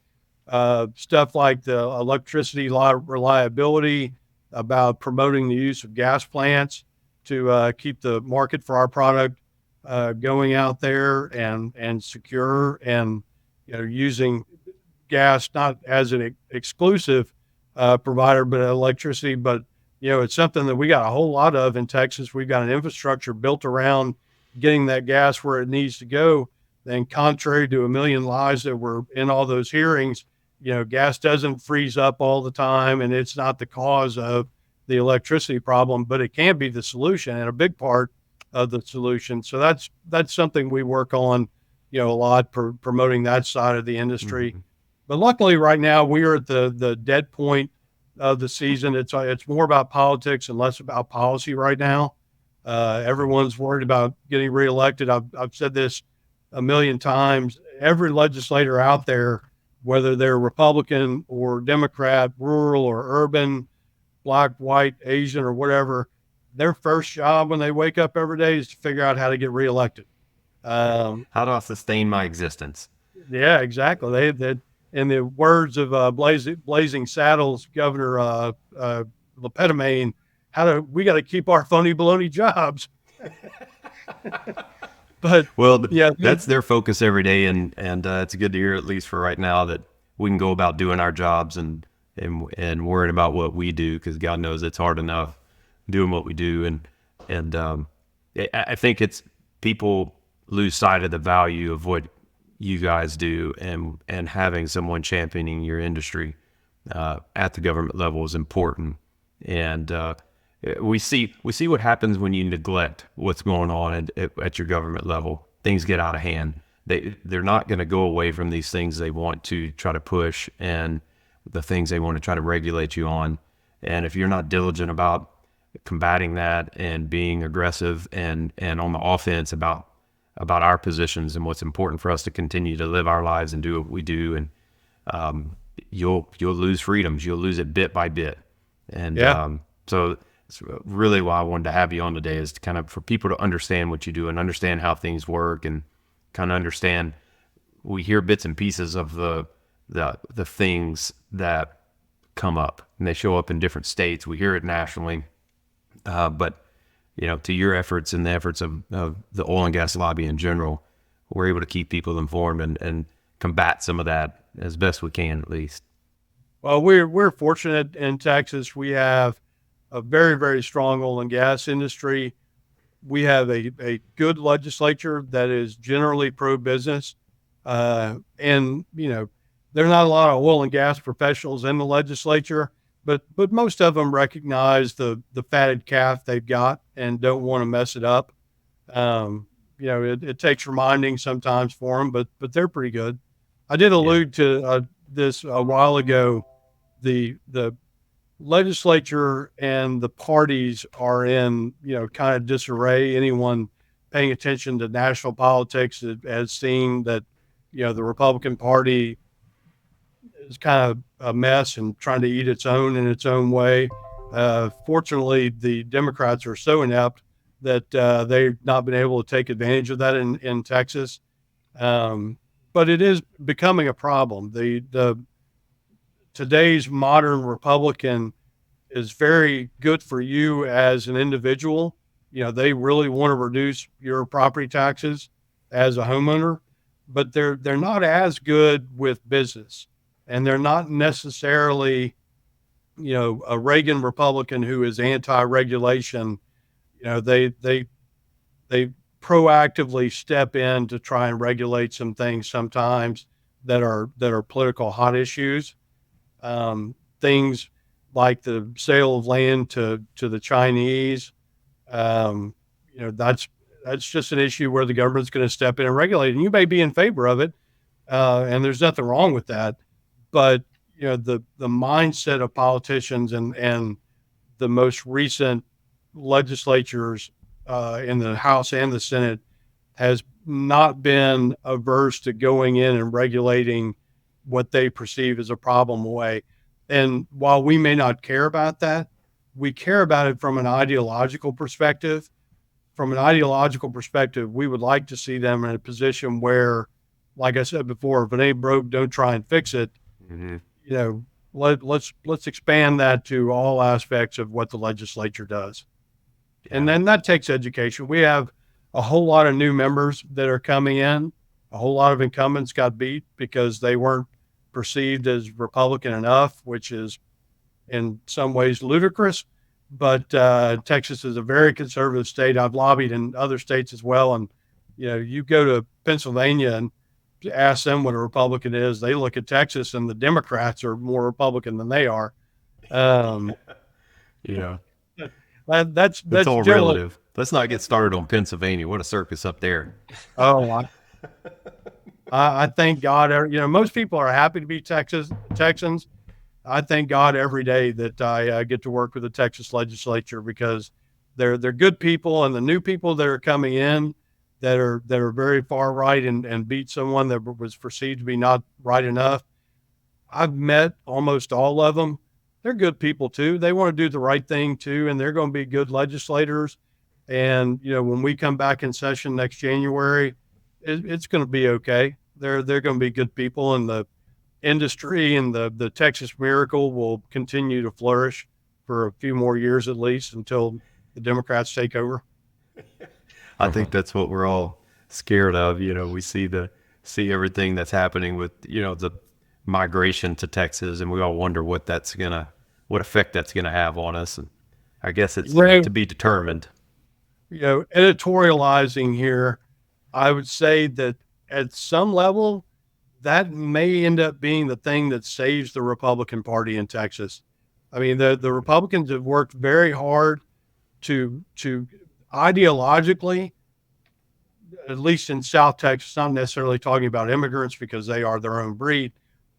Speaker 2: stuff like the electricity reliability, about promoting the use of gas plants to keep the market for our product going out there and secure, and using gas not as an exclusive provider, but electricity. But it's something that we got a whole lot of in Texas. We've got an infrastructure built around getting that gas where it needs to go. And contrary to a million lies that were in all those hearings, gas doesn't freeze up all the time, and it's not the cause of the electricity problem, but it can be the solution and a big part of the solution. So that's something we work on, a lot, promoting that side of the industry. Mm-hmm. But luckily right now we are at the dead point of the season. It's more about politics and less about policy right now. Everyone's worried about getting reelected. I've said this a million times. Every legislator out there, whether they're Republican or Democrat, rural or urban, Black, white, Asian, or whatever, their first job when they wake up every day is to figure out how to get reelected.
Speaker 1: How do I sustain my existence?
Speaker 2: Yeah, exactly. They in the words of Blazing Saddles, Governor Lepetamain, we got to keep our phony baloney jobs. But
Speaker 1: that's their focus every day, and it's good to hear, at least for right now, that we can go about doing our jobs and worrying about what we do, because God knows it's hard enough doing what we do. And I think it's people lose sight of the value of what you guys do, and having someone championing your industry at the government level is important. And we see what happens when you neglect what's going on at your government level. Things get out of hand. They're not going to go away from these things they want to try to push, and the things they want to try to regulate you on. And if you're not diligent about combating that and being aggressive and on the offense about our positions and what's important for us to continue to live our lives and do what we do, and you'll lose freedoms. You'll lose it bit by bit. And
Speaker 2: Yeah.
Speaker 1: so it's really why I wanted to have you on today, is to kind of for people to understand what you do and understand how things work, and kind of understand. We hear bits and pieces of the things that come up, and they show up in different states. We hear it nationally, but to your efforts and the efforts of the oil and gas lobby in general, we're able to keep people informed and combat some of that as best we can, at least.
Speaker 2: Well, we're fortunate in Texas. We have a very, very strong oil and gas industry. We have a good legislature that is generally pro-business. And, there are not a lot of oil and gas professionals in the legislature, but most of them recognize the fatted calf they've got and don't want to mess it up. It takes reminding sometimes for them, but they're pretty good. I did allude to this a while ago. The legislature and the parties are in, kind of disarray. Anyone paying attention to national politics has seen that, the Republican Party is kind of a mess and trying to eat its own in its own way. Fortunately, the Democrats are so inept that they've not been able to take advantage of that in Texas. But it is becoming a problem. The today's modern Republican is very good for you as an individual. They really want to reduce your property taxes as a homeowner, but they're not as good with business, and they're not necessarily, a Reagan Republican who is anti-regulation. They proactively step in to try and regulate some things sometimes that are political hot issues. Things like the sale of land to the Chinese. That's just an issue where the government's going to step in and regulate. And you may be in favor of it, and there's nothing wrong with that. But the mindset of politicians and the most recent legislatures in the House and the Senate has not been averse to going in and regulating what they perceive as a problem away. And while we may not care about that, we care about it from an ideological perspective. From an ideological perspective, we would like to see them in a position where, like I said before, if it ain't broke, don't try and fix it.
Speaker 1: Mm-hmm.
Speaker 2: Let's expand that to all aspects of what the legislature does.
Speaker 1: Yeah.
Speaker 2: And then that takes education. We have a whole lot of new members that are coming in. A whole lot of incumbents got beat because they weren't perceived as Republican enough, which is in some ways ludicrous. But Texas is a very conservative state. I've lobbied in other states as well. And, you go to Pennsylvania and ask them what a Republican is. They look at Texas, and the Democrats are more Republican than they are. That's
Speaker 1: all relative. Let's not get started on Pennsylvania. What a circus up there.
Speaker 2: Oh, I thank God. Most people are happy to be Texans. I thank God every day that I get to work with the Texas legislature, because they're good people, and the new people that are coming in that are very far right and beat someone that was perceived to be not right enough. I've met almost all of them. They're good people too. They want to do the right thing too, and they're going to be good legislators. And when we come back in session next January, it's going to be okay. They're going to be good people, and the industry and the Texas miracle will continue to flourish for a few more years at least, until the Democrats take over.
Speaker 1: I think that's what we're all scared of. We see everything that's happening with, the migration to Texas, and we all wonder what effect that's gonna have on us. And I guess it's to be determined.
Speaker 2: Editorializing here, I would say that at some level, that may end up being the thing that saves the Republican Party in Texas. I mean, the Republicans have worked very hard to ideologically, at least in South Texas, not necessarily talking about immigrants because they are their own breed,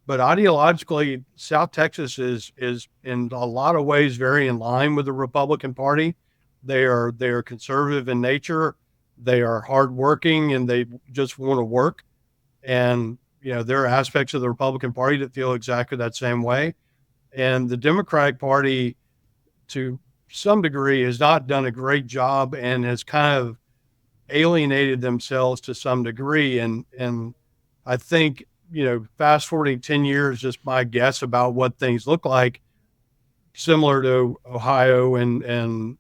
Speaker 2: but ideologically, South Texas is in a lot of ways very in line with the Republican Party. They are conservative in nature. They are hardworking, and they just want to work. And there are aspects of the Republican Party that feel exactly that same way. And the Democratic Party to some degree, has not done a great job and has kind of alienated themselves to some degree. And I think, fast forwarding 10 years, just my guess about what things look like, similar to Ohio and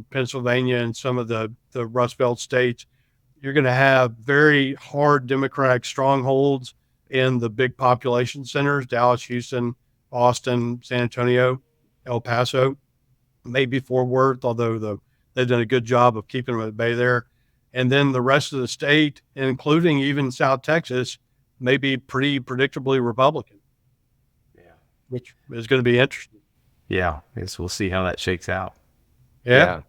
Speaker 2: Pennsylvania and some of the Rust Belt states, you're going to have very hard Democratic strongholds in the big population centers: Dallas, Houston, Austin, San Antonio, El Paso, maybe Fort Worth, although they've done a good job of keeping them at bay there. And then the rest of the state, including even South Texas, may be pretty predictably Republican.
Speaker 1: Yeah.
Speaker 2: Which is going to be interesting.
Speaker 1: Yeah. I guess we'll see how that shakes out.
Speaker 2: Yeah.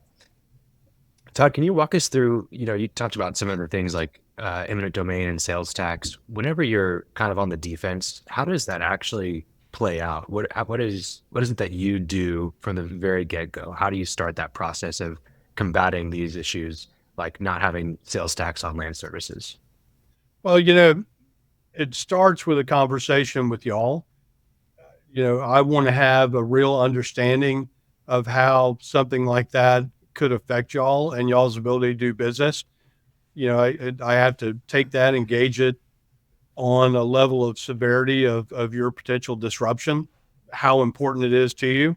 Speaker 4: Todd, can you walk us through, you talked about some of the things like eminent domain and sales tax. Whenever you're kind of on the defense, how does that actually play out? What is it that you do from the very get-go? How do you start that process of combating these issues, like not having sales tax on land services?
Speaker 2: Well, it starts with a conversation with y'all. I want to have a real understanding of how something like that could affect y'all and y'all's ability to do business. I have to take that and gauge it on a level of severity of your potential disruption, how important it is to you.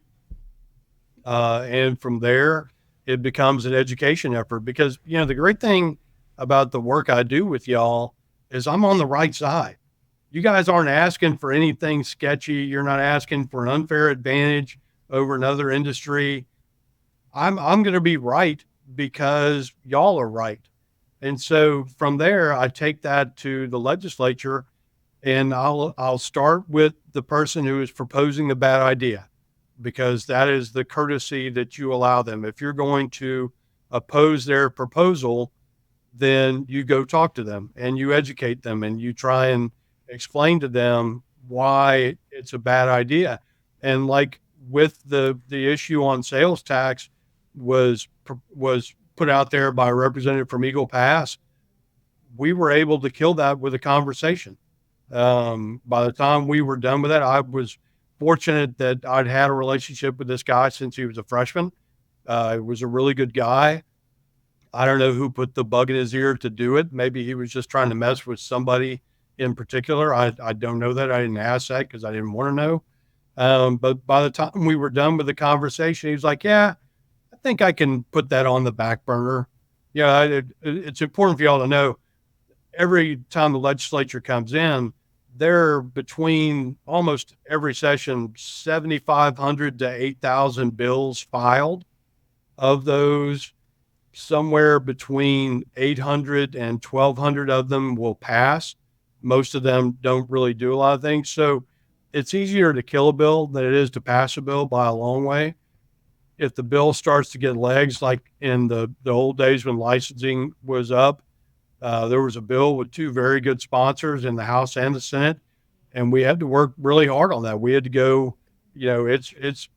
Speaker 2: And from there, it becomes an education effort because, the great thing about the work I do with y'all is I'm on the right side. You guys aren't asking for anything sketchy. You're not asking for an unfair advantage over another industry. I'm going to be right because y'all are right. And so from there, I take that to the legislature, and I'll start with the person who is proposing the bad idea, because that is the courtesy that you allow them. If you're going to oppose their proposal, then you go talk to them and you educate them and you try and explain to them why it's a bad idea. And like with the issue on sales tax was put out there by a representative from Eagle Pass, we were able to kill that with a conversation. By the time we were done with that, I was fortunate that I'd had a relationship with this guy since he was a freshman. He was a really good guy. I don't know who put the bug in his ear to do it. Maybe he was just trying to mess with somebody in particular. I don't know that. I didn't ask that because I didn't want to know. But by the time we were done with the conversation, he was like, yeah, I think I can put that on the back burner. It's important for y'all to know, every time the legislature comes in, there between almost every session, 7,500 to 8,000 bills filed. Of those, somewhere between 800 and 1,200 of them will pass. Most of them don't really do a lot of things. So it's easier to kill a bill than it is to pass a bill by a long way. If the bill starts to get legs, like in the old days when licensing was up, there was a bill with two very good sponsors in the House and the Senate, and we had to work really hard on that. We had to go, it's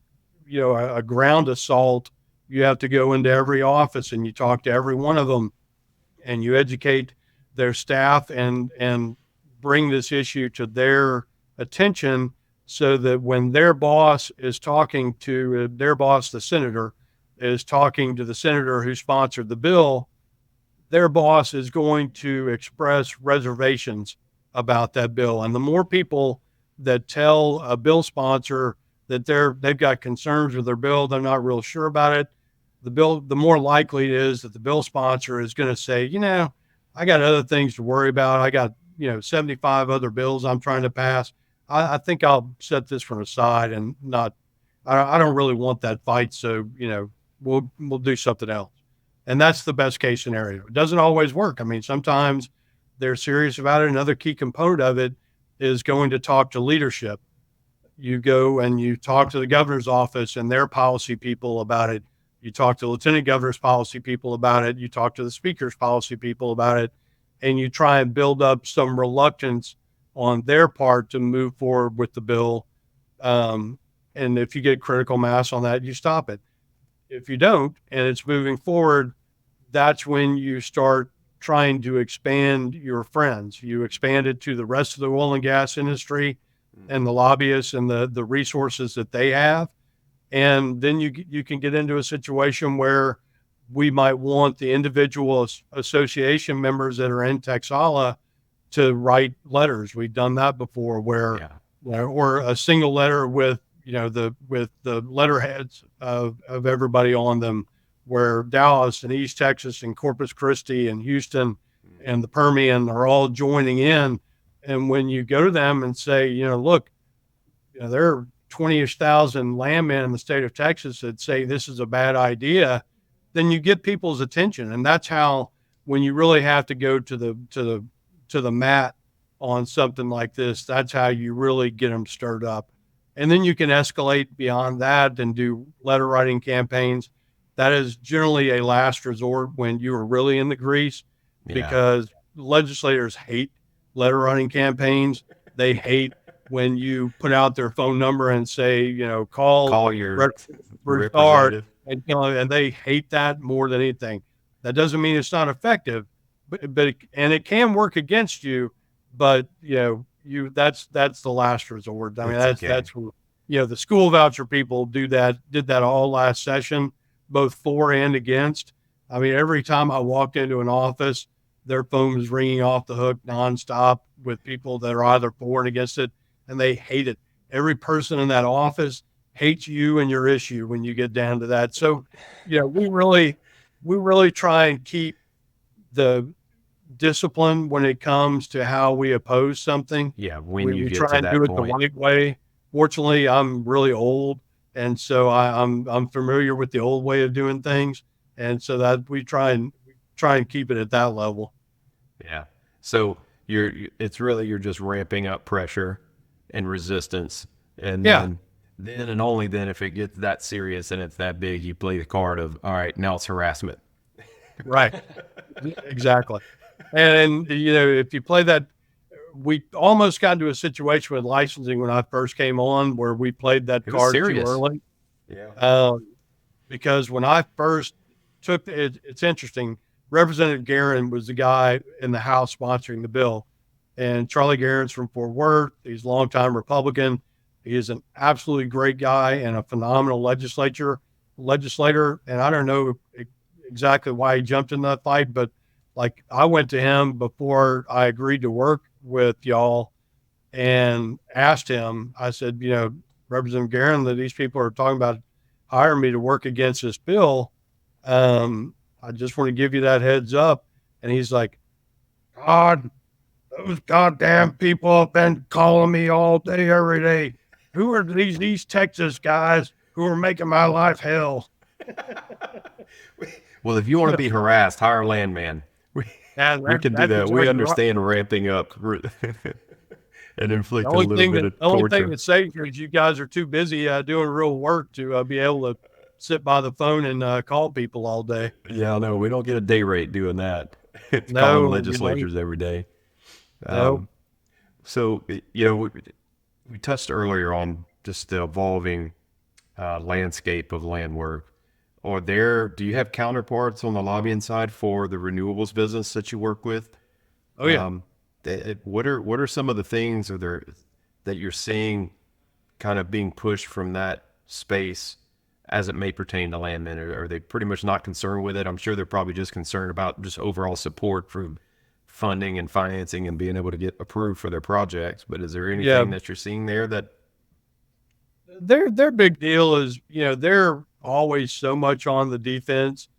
Speaker 2: a ground assault. You have to go into every office and you talk to every one of them and you educate their staff and bring this issue to their attention, so that when their boss is talking to their boss, the senator, is talking to the senator who sponsored the bill, their boss is going to express reservations about that bill. And the more people that tell a bill sponsor that they've got concerns with their bill, they're not real sure about it, the more likely it is that the bill sponsor is going to say, I got other things to worry about. I got, 75 other bills I'm trying to pass. I think I'll set this one aside and I don't really want that fight. So, we'll do something else. And that's the best case scenario. It doesn't always work. I mean, sometimes they're serious about it. Another key component of it is going to talk to leadership. You go and you talk to the governor's office and their policy people about it. You talk to the lieutenant governor's policy people about it. You talk to the speaker's policy people about it. And you try and build up some reluctance on their part to move forward with the bill. And if you get critical mass on that, you stop it. If you don't, and it's moving forward, that's when you start trying to expand your friends. You expand it to the rest of the oil and gas industry and the lobbyists and the resources that they have. And then you can get into a situation where we might want the individual association members that are in Texala to write letters. We've done that before where, or a single letter with, with the letterheads of everybody on them, where Dallas and East Texas and Corpus Christi and Houston and the Permian are all joining in. And when you go to them and say, look, there are 20-ish thousand landmen in the state of Texas that say this is a bad idea, then you get people's attention. And that's how, when you really have to go to the mat on something like this, that's how you really get them stirred up. And then you can escalate beyond that and do letter writing campaigns. That is generally a last resort when you are really in the grease, because legislators hate letter writing campaigns. They hate when you put out their phone number and say, call
Speaker 1: your
Speaker 2: representative. And they hate that more than anything. That doesn't mean it's not effective, but it can work against you, but that's the last resort. I mean, that's the school voucher people did that all last session, both for and against. I mean, every time I walked into an office, their phone was ringing off the hook nonstop with people that are either for and against it, and they hate it. Every person in that office hates you and your issue when you get down to that. So, we really try and keep the discipline when it comes to how we oppose something.
Speaker 1: Yeah,
Speaker 2: we try and do it the right way. Fortunately, I'm really old, and so I'm familiar with the old way of doing things, and so that we try and keep it at that level.
Speaker 1: Yeah. So you're just ramping up pressure and resistance, and then and only then, if it gets that serious and it's that big, you play the card of, all right, now it's harassment.
Speaker 2: Right. Exactly. And if you play that, we almost got into a situation with licensing when I first came on where we played that card too early.
Speaker 1: Yeah.
Speaker 2: Because when I first took it's interesting. Representative Guerin was the guy in the House sponsoring the bill, and Charlie Guerin's from Fort Worth. He's a longtime Republican. He is an absolutely great guy and a phenomenal legislator. And I don't know exactly why he jumped in that fight, but I went to him before I agreed to work with y'all and asked him, I said, Representative Guerin, that these people are talking about hiring me to work against this bill. I just want to give you that heads up. And he's like, God, those goddamn people have been calling me all day, every day. Who are these East Texas guys who are making my life hell?
Speaker 1: Well, if you want to be harassed, hire Landman. We can do that. We understand ramping up and inflicting a little bit of torture.
Speaker 2: The only thing that's safe is you guys are too busy doing real work to be able to sit by the phone and call people all day.
Speaker 1: Yeah, no, we don't get a day rate doing that. It's
Speaker 2: No,
Speaker 1: calling legislatures every day.
Speaker 2: No.
Speaker 1: So, we touched earlier on just the evolving landscape of land work. Do you have counterparts on the lobbying side for the renewables business that you work with?
Speaker 2: Oh yeah.
Speaker 1: What are some of the things that you're seeing kind of being pushed from that space as it may pertain to Landmen? Are they pretty much not concerned with it? I'm sure they're probably just concerned about just overall support from funding and financing and being able to get approved for their projects. But is there anything that you're seeing there that
Speaker 2: their big deal is, they're always so much on the defense.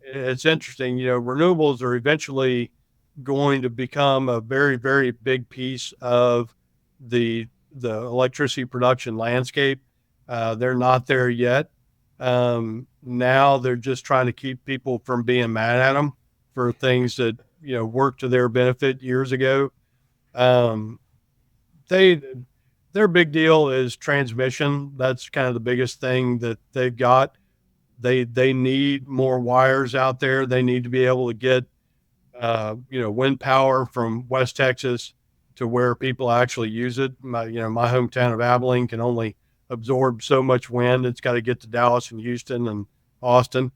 Speaker 2: It's interesting, renewables are eventually going to become a very, very big piece of the electricity production landscape. They're not there yet. Now they're just trying to keep people from being mad at them for things that, worked to their benefit years ago. Their big deal is transmission. That's kind of the biggest thing that they've got. They need more wires out there. They need to be able to get, wind power from West Texas to where people actually use it. My hometown of Abilene can only absorb so much wind. It's got to get to Dallas and Houston and Austin.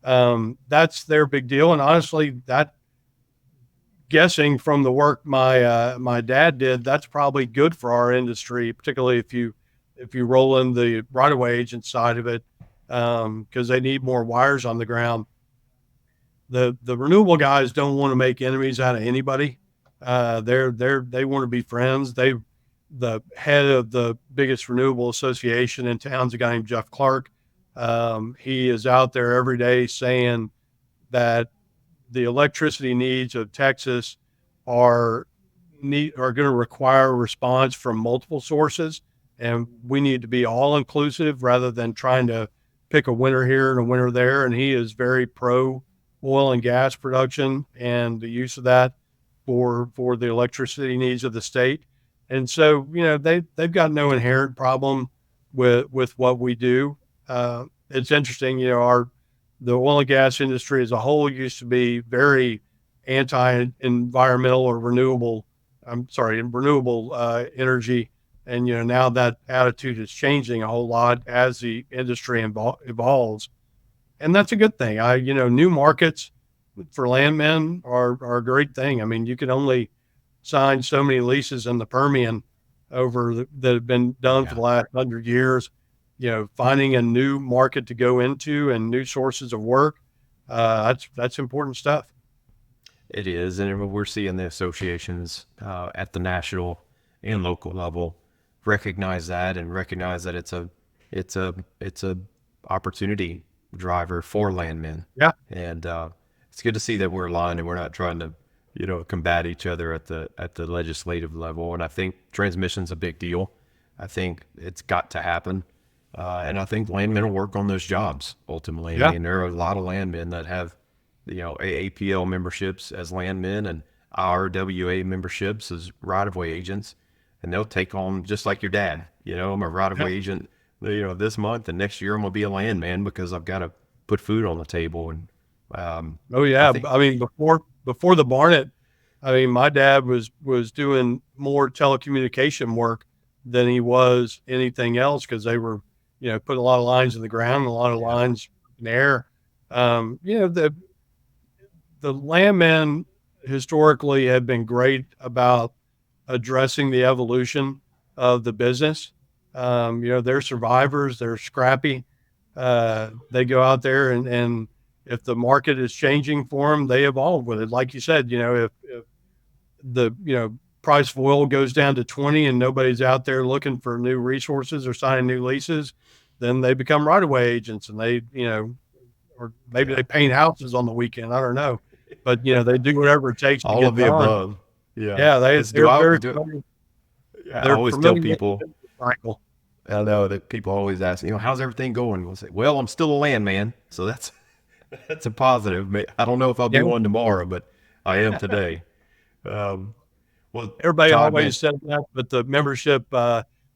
Speaker 2: That's their big deal. And honestly, that, guessing from the work my dad did, that's probably good for our industry, particularly if you roll in the right-of-way agent side of it, because they need more wires on the ground. The renewable guys don't want to make enemies out of anybody. They want to be friends. The head of the biggest renewable association in town's a guy named Jeff Clark. He is out there every day saying that the electricity needs of Texas are going to require a response from multiple sources, and we need to be all inclusive rather than trying to pick a winner here and a winner there. And he is very pro oil and gas production and the use of that for the electricity needs of the state. And so, they've got no inherent problem with what we do. It's interesting, the oil and gas industry as a whole used to be very anti-environmental or renewable energy. And, now that attitude is changing a whole lot as the industry evolves. And that's a good thing. New markets for Landmen are a great thing. I mean, you can only sign so many leases in the Permian that have been done for the last 100 years. Finding a new market to go into and new sources of work, that's important stuff.
Speaker 1: It is, and we're seeing the associations at the national and local level recognize that it's a opportunity driver for landmen.
Speaker 2: Yeah,
Speaker 1: and it's good to see that we're aligned and we're not trying to combat each other at the legislative level. And I think transmission's a big deal. I think it's got to happen. And I think landmen will work on those jobs ultimately.
Speaker 2: Yeah.
Speaker 1: I mean, there are a lot of landmen that have, AAPL memberships as landmen and RWA memberships as right-of-way agents. And they'll take on, just like your dad, I'm a right-of-way agent, this month, and next year I'm going to be a landman because I've got to put food on the table. And,
Speaker 2: oh yeah. I mean, before the Barnett, my dad was doing more telecommunication work than he was anything else, because they were, put a lot of lines in the ground, a lot of lines in the air. The landmen historically have been great about addressing the evolution of the business. They're survivors, they're scrappy. They go out there and if the market is changing for them, they evolve with it. Like you said, if the, price of oil goes down to 20 and nobody's out there looking for new resources or signing new leases, then they become right-of-way agents, and they, or maybe they paint houses on the weekend. I don't know, but they do whatever it takes.
Speaker 1: All of the above. Yeah.
Speaker 2: They're very familiar.
Speaker 1: I always tell people,
Speaker 2: cycle.
Speaker 1: I know that people always ask, how's everything going? We'll say, well, I'm still a landman, so that's a positive. I don't know if I'll be one tomorrow, but I am today. Well,
Speaker 2: everybody always says that, but the membership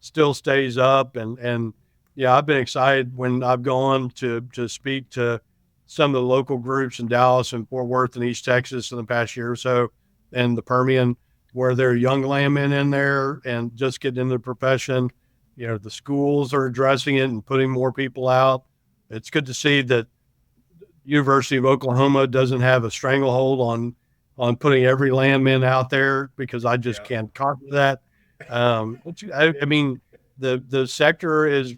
Speaker 2: still stays up, and I've been excited when I've gone to speak to some of the local groups in Dallas and Fort Worth and East Texas in the past year or so, and the Permian, where there are young landmen in there and just getting into the profession. The schools are addressing it and putting more people out. It's good to see that University of Oklahoma doesn't have a stranglehold on putting every landman out there, because I just can't copy that. The sector is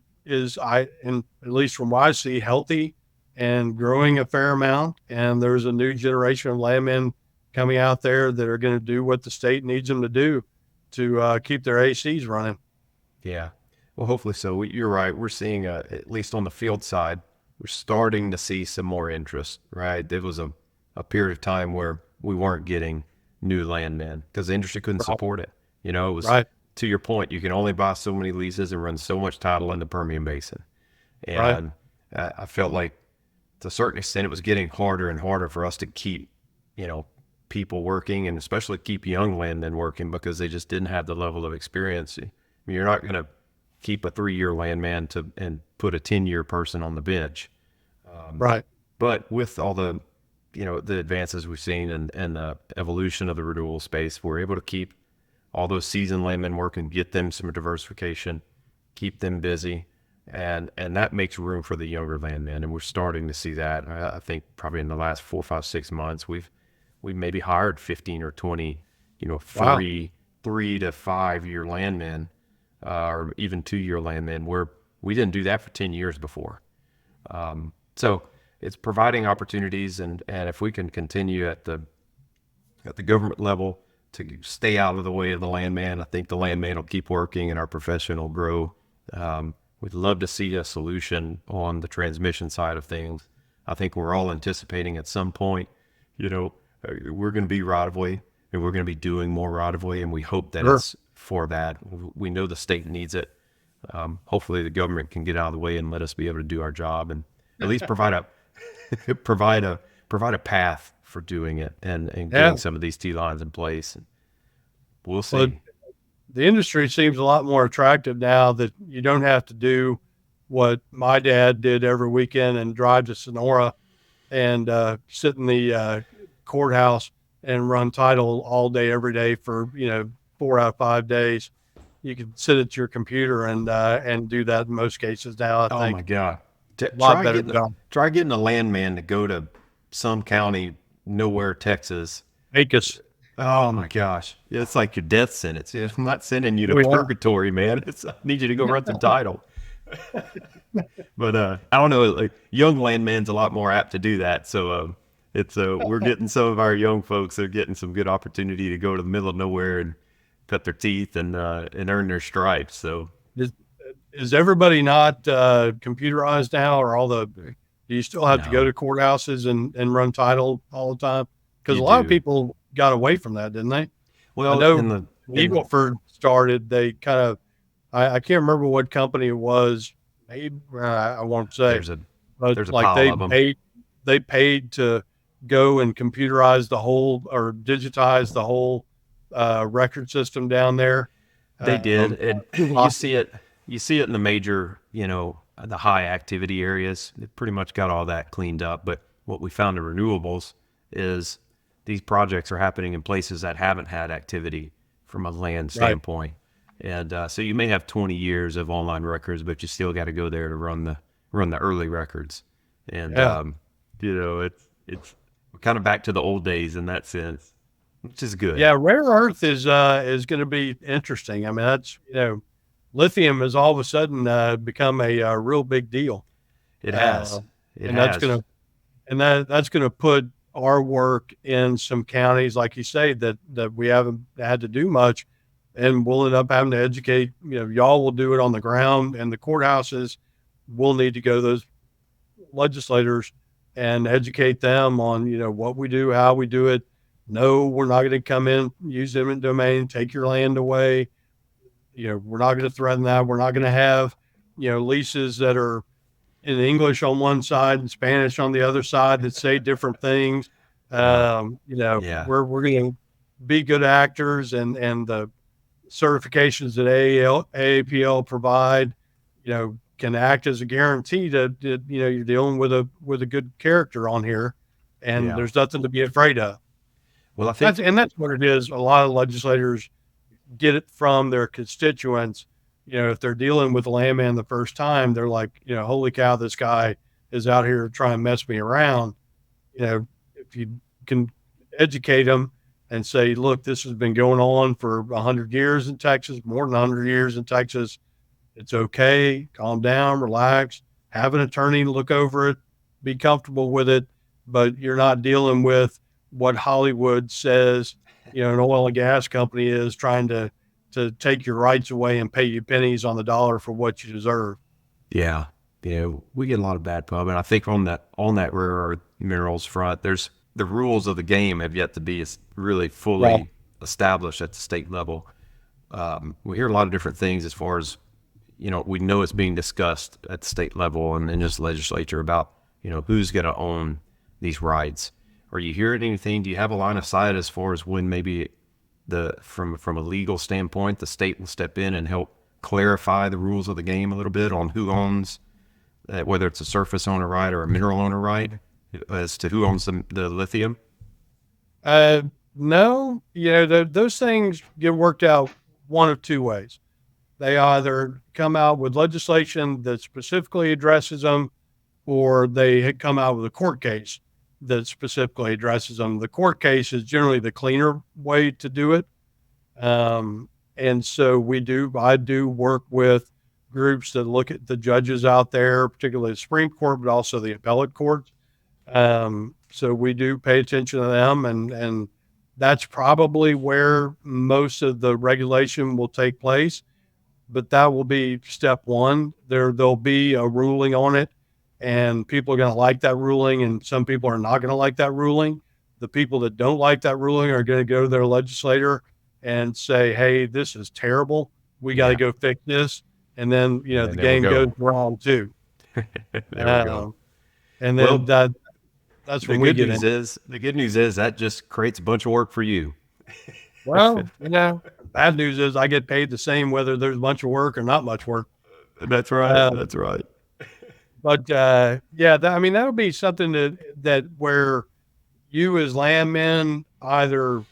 Speaker 2: and at least from what I see, healthy and growing a fair amount. And there's a new generation of landmen coming out there that are going to do what the state needs them to do to keep their ACs running.
Speaker 1: Yeah. Well, hopefully so. You're right. We're seeing, at least on the field side, we're starting to see some more interest, right? There was a period of time where we weren't getting new landmen because the industry couldn't support it. It was
Speaker 2: right.
Speaker 1: To your point, you can only buy so many leases and run so much title in the Permian Basin. And I felt like to a certain extent, it was getting harder and harder for us to keep, people working, and especially keep young landmen working, because they just didn't have the level of experience. You're not going to keep a 3-year landman and put a 10-year person on the bench.
Speaker 2: Right.
Speaker 1: But with all the, the advances we've seen and the evolution of the renewable space, we're able to keep all those seasoned landmen working, get them some diversification, keep them busy, and that makes room for the younger landmen. And we're starting to see that. I think probably in the last 4, 5, 6 months, we've maybe hired 15 or 20, 3 to 5 year landmen or even 2-year landmen, where we didn't do that for 10 years before. So it's providing opportunities, and if we can continue at the government level to stay out of the way of the landman, I think the landman will keep working and our profession will grow. We'd love to see a solution on the transmission side of things. I think we're all anticipating at some point, we're going to be right of way, and we're going to be doing more right of way, and we hope that
Speaker 2: Sure.
Speaker 1: it's for that. We know the state needs it. Hopefully the government can get out of the way and let us be able to do our job, and at least provide a path for doing it, and getting some of these T lines in place. And we'll see.
Speaker 2: Well, the industry seems a lot more attractive now that you don't have to do what my dad did every weekend and drive to Sonora and sit in the courthouse and run title all day, every day for 4 out of 5 days. You can sit at your computer and do that in most cases now. I
Speaker 1: Oh
Speaker 2: think
Speaker 1: my God.
Speaker 2: a lot better job.
Speaker 1: Try getting a landman to go to some county, nowhere, Texas.
Speaker 2: Acus.
Speaker 1: Oh my gosh. It's like your death sentence. I'm not sending you to
Speaker 2: Oh, yeah.
Speaker 1: purgatory, man. I need you to go run some title. But I don't know, like, young landman's a lot more apt to do that. So we're getting some of our young folks are getting some good opportunity to go to the middle of nowhere and cut their teeth and earn their stripes. So
Speaker 2: Is everybody not computerized now, or do you still have to go
Speaker 1: No.
Speaker 2: to courthouses and run title all the time? Because a
Speaker 1: You
Speaker 2: lot of
Speaker 1: do.
Speaker 2: people got away from that, didn't they?
Speaker 1: well,
Speaker 2: I know
Speaker 1: in the
Speaker 2: when Eagleford started, they kind of, I can't remember what company it was. Maybe I won't say,
Speaker 1: there's a
Speaker 2: but
Speaker 1: there's a
Speaker 2: like
Speaker 1: pile of 'em.
Speaker 2: they paid to go and computerize the whole or digitize the whole record system down there.
Speaker 1: They did. And you
Speaker 2: awesome.
Speaker 1: see it in the major, the high activity areas. They pretty much got all that cleaned up. But what we found in renewables is these projects are happening in places that haven't had activity from a land standpoint. And so you may have 20 years of online records, but you still got to go there to run the early records. And
Speaker 2: Yeah.
Speaker 1: it's kind of back to the old days in that sense, which is good.
Speaker 2: Yeah, rare earth is going to be interesting. I mean, that's lithium has all of a sudden become a real big deal.
Speaker 1: It has.
Speaker 2: Uh,
Speaker 1: It
Speaker 2: and
Speaker 1: has.
Speaker 2: that's gonna put our work in some counties, like you say, that we haven't had to do much, and we'll end up having to educate. Y'all will do it on the ground, and the courthouses will need to go to those legislators and educate them on what we do, how we do it. No, we're not going to come in, use eminent domain, take your land away. We're not going to threaten that. We're not going to have leases that are in English on one side and Spanish on the other side that say different things.
Speaker 1: Yeah.
Speaker 2: We're going to be good actors, and the certifications that AAPL provide, can act as a guarantee that you're dealing with a good character on here, and
Speaker 1: Yeah.
Speaker 2: there's nothing to be afraid of.
Speaker 1: Well, I think
Speaker 2: That's what it is. A lot of legislators get it from their constituents. If they're dealing with a landman the first time, they're like, holy cow, this guy is out here trying to mess me around. If you can educate them and say, look, this has been going on for 100 years in Texas, more than 100 years in Texas. It's okay. Calm down, relax, have an attorney look over it, be comfortable with it, but you're not dealing with what Hollywood says, an oil and gas company is trying to take your rights away and pay you pennies on the dollar for what you deserve.
Speaker 1: Yeah, we get a lot of bad pub, and I think on that rare earth minerals front, there's the rules of the game have yet to be really fully established at the state level. We hear a lot of different things as far as we know it's being discussed at the state level and in just legislature about who's going to own these rights. Are you hearing anything? Do you have a line of sight as far as when maybe from a legal standpoint, the state will step in and help clarify the rules of the game a little bit on who owns, whether it's a surface owner right or a mineral owner right, as to who owns the lithium?
Speaker 2: No, those things get worked out one of two ways. They either come out with legislation that specifically addresses them, or they come out with a court case that specifically addresses them. The court case is generally the cleaner way to do it. And so I do work with groups that look at the judges out there, particularly the Supreme Court, but also the appellate courts. So we do pay attention to them, and that's probably where most of the regulation will take place. But that will be step one. There'll be a ruling on it, and people are going to like that ruling, and some people are not going to like that ruling. The people that don't like that ruling are going to go to their legislator and say, "Hey, this is terrible. We got to go fix this." And then the game goes round two.
Speaker 1: There we go.
Speaker 2: And then that's when we get in.
Speaker 1: The good news is that just creates a bunch of work for you.
Speaker 2: Well, bad news is I get paid the same whether there's a bunch of work or not much work.
Speaker 1: That's right. That's right.
Speaker 2: But that'll be something that where you as landmen, either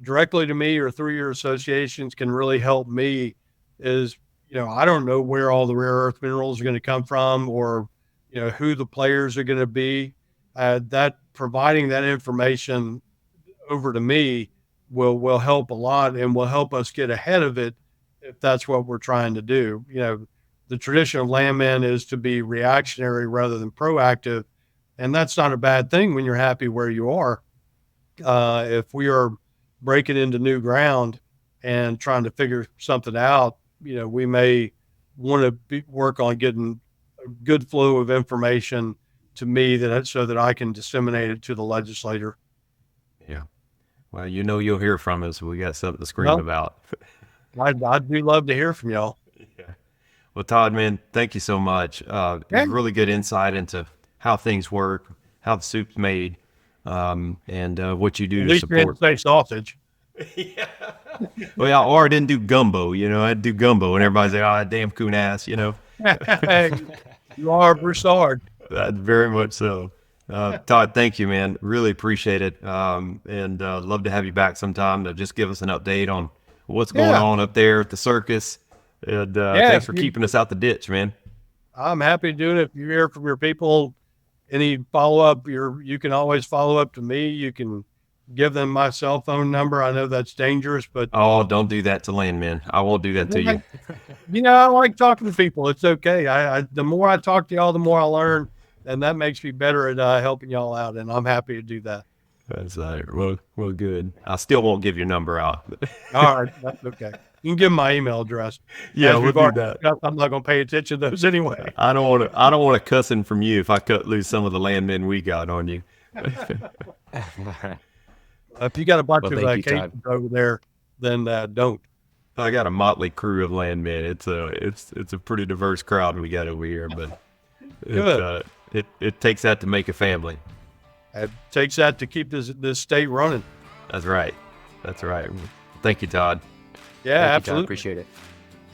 Speaker 2: directly to me or through your associations, can really help me. Is I don't know where all the rare earth minerals are going to come from, or who the players are going to be. That providing that information over to me will help a lot, and will help us get ahead of it if that's what we're trying to do. The tradition of landmen is to be reactionary rather than proactive, and that's not a bad thing when you're happy where you are. If we are breaking into new ground and trying to figure something out, we may want to work on getting a good flow of information to me so that I can disseminate it to the legislator.
Speaker 1: Yeah. Well, you'll hear from us. We got something to scream about.
Speaker 2: I do love to hear from y'all.
Speaker 1: Yeah. Well, Todd, man, thank you so much. Really good insight into how things work, how the soup's made, and what you do to support.
Speaker 2: At least you didn't say sausage.
Speaker 1: Yeah. Well, or I didn't do gumbo. I'd do gumbo, and everybody's like, "Oh, damn coon ass,"
Speaker 2: Hey, you are Broussard.
Speaker 1: Very much so. Todd, thank you, man. Really appreciate it. And love to have you back sometime to just give us an update on what's going on up there at the circus. And thanks for keeping us out the ditch, man.
Speaker 2: I'm happy to do it. If you hear from your people, any follow-up, you can always follow up to me. You can give them my cell phone number. I know that's dangerous, but...
Speaker 1: Oh, don't do that to Landmen. I won't do that to you.
Speaker 2: I like talking to people. It's okay. The more I talk to y'all, the more I learn, and that makes me better at helping y'all out, and I'm happy to do that.
Speaker 1: That's well, good. I still won't give your number out.
Speaker 2: All right, that's okay. You can give them my email address.
Speaker 1: Yeah, we'll do that.
Speaker 2: I'm not going to pay attention to those anyway.
Speaker 1: I don't want to cussing from you if I cut loose some of the landmen we got on you.
Speaker 2: If you got a bunch of cases over there, then don't.
Speaker 1: I got a motley crew of landmen. It's a pretty diverse crowd we got over here, but it takes that to make a family.
Speaker 2: It takes that to keep this state running.
Speaker 1: That's right. Thank you, Todd.
Speaker 2: Yeah,
Speaker 4: Thank
Speaker 2: absolutely.
Speaker 4: you, Todd. Appreciate it.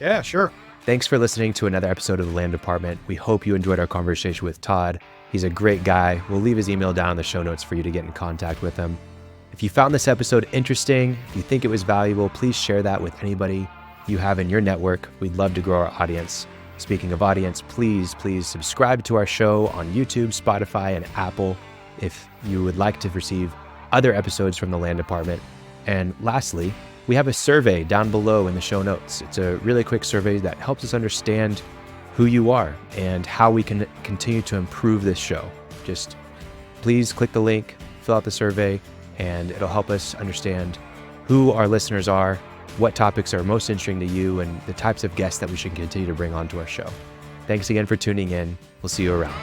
Speaker 2: Yeah, sure.
Speaker 4: Thanks for listening to another episode of the Land Department. We hope you enjoyed our conversation with Todd. He's a great guy. We'll leave his email down in the show notes for you to get in contact with him. If you found this episode interesting, if you think it was valuable, please share that with anybody you have in your network. We'd love to grow our audience. Speaking of audience, please subscribe to our show on YouTube, Spotify, and Apple if you would like to receive other episodes from the Land Department. And lastly, we have a survey down below in the show notes. It's a really quick survey that helps us understand who you are and how we can continue to improve this show. Just please click the link, fill out the survey, and it'll help us understand who our listeners are, what topics are most interesting to you, and the types of guests that we should continue to bring onto our show. Thanks again for tuning in. We'll see you around.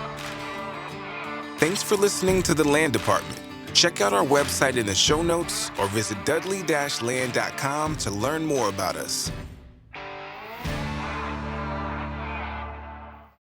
Speaker 3: Thanks for listening to the Land Department. Check out our website in the show notes or visit dudley-land.com to learn more about us.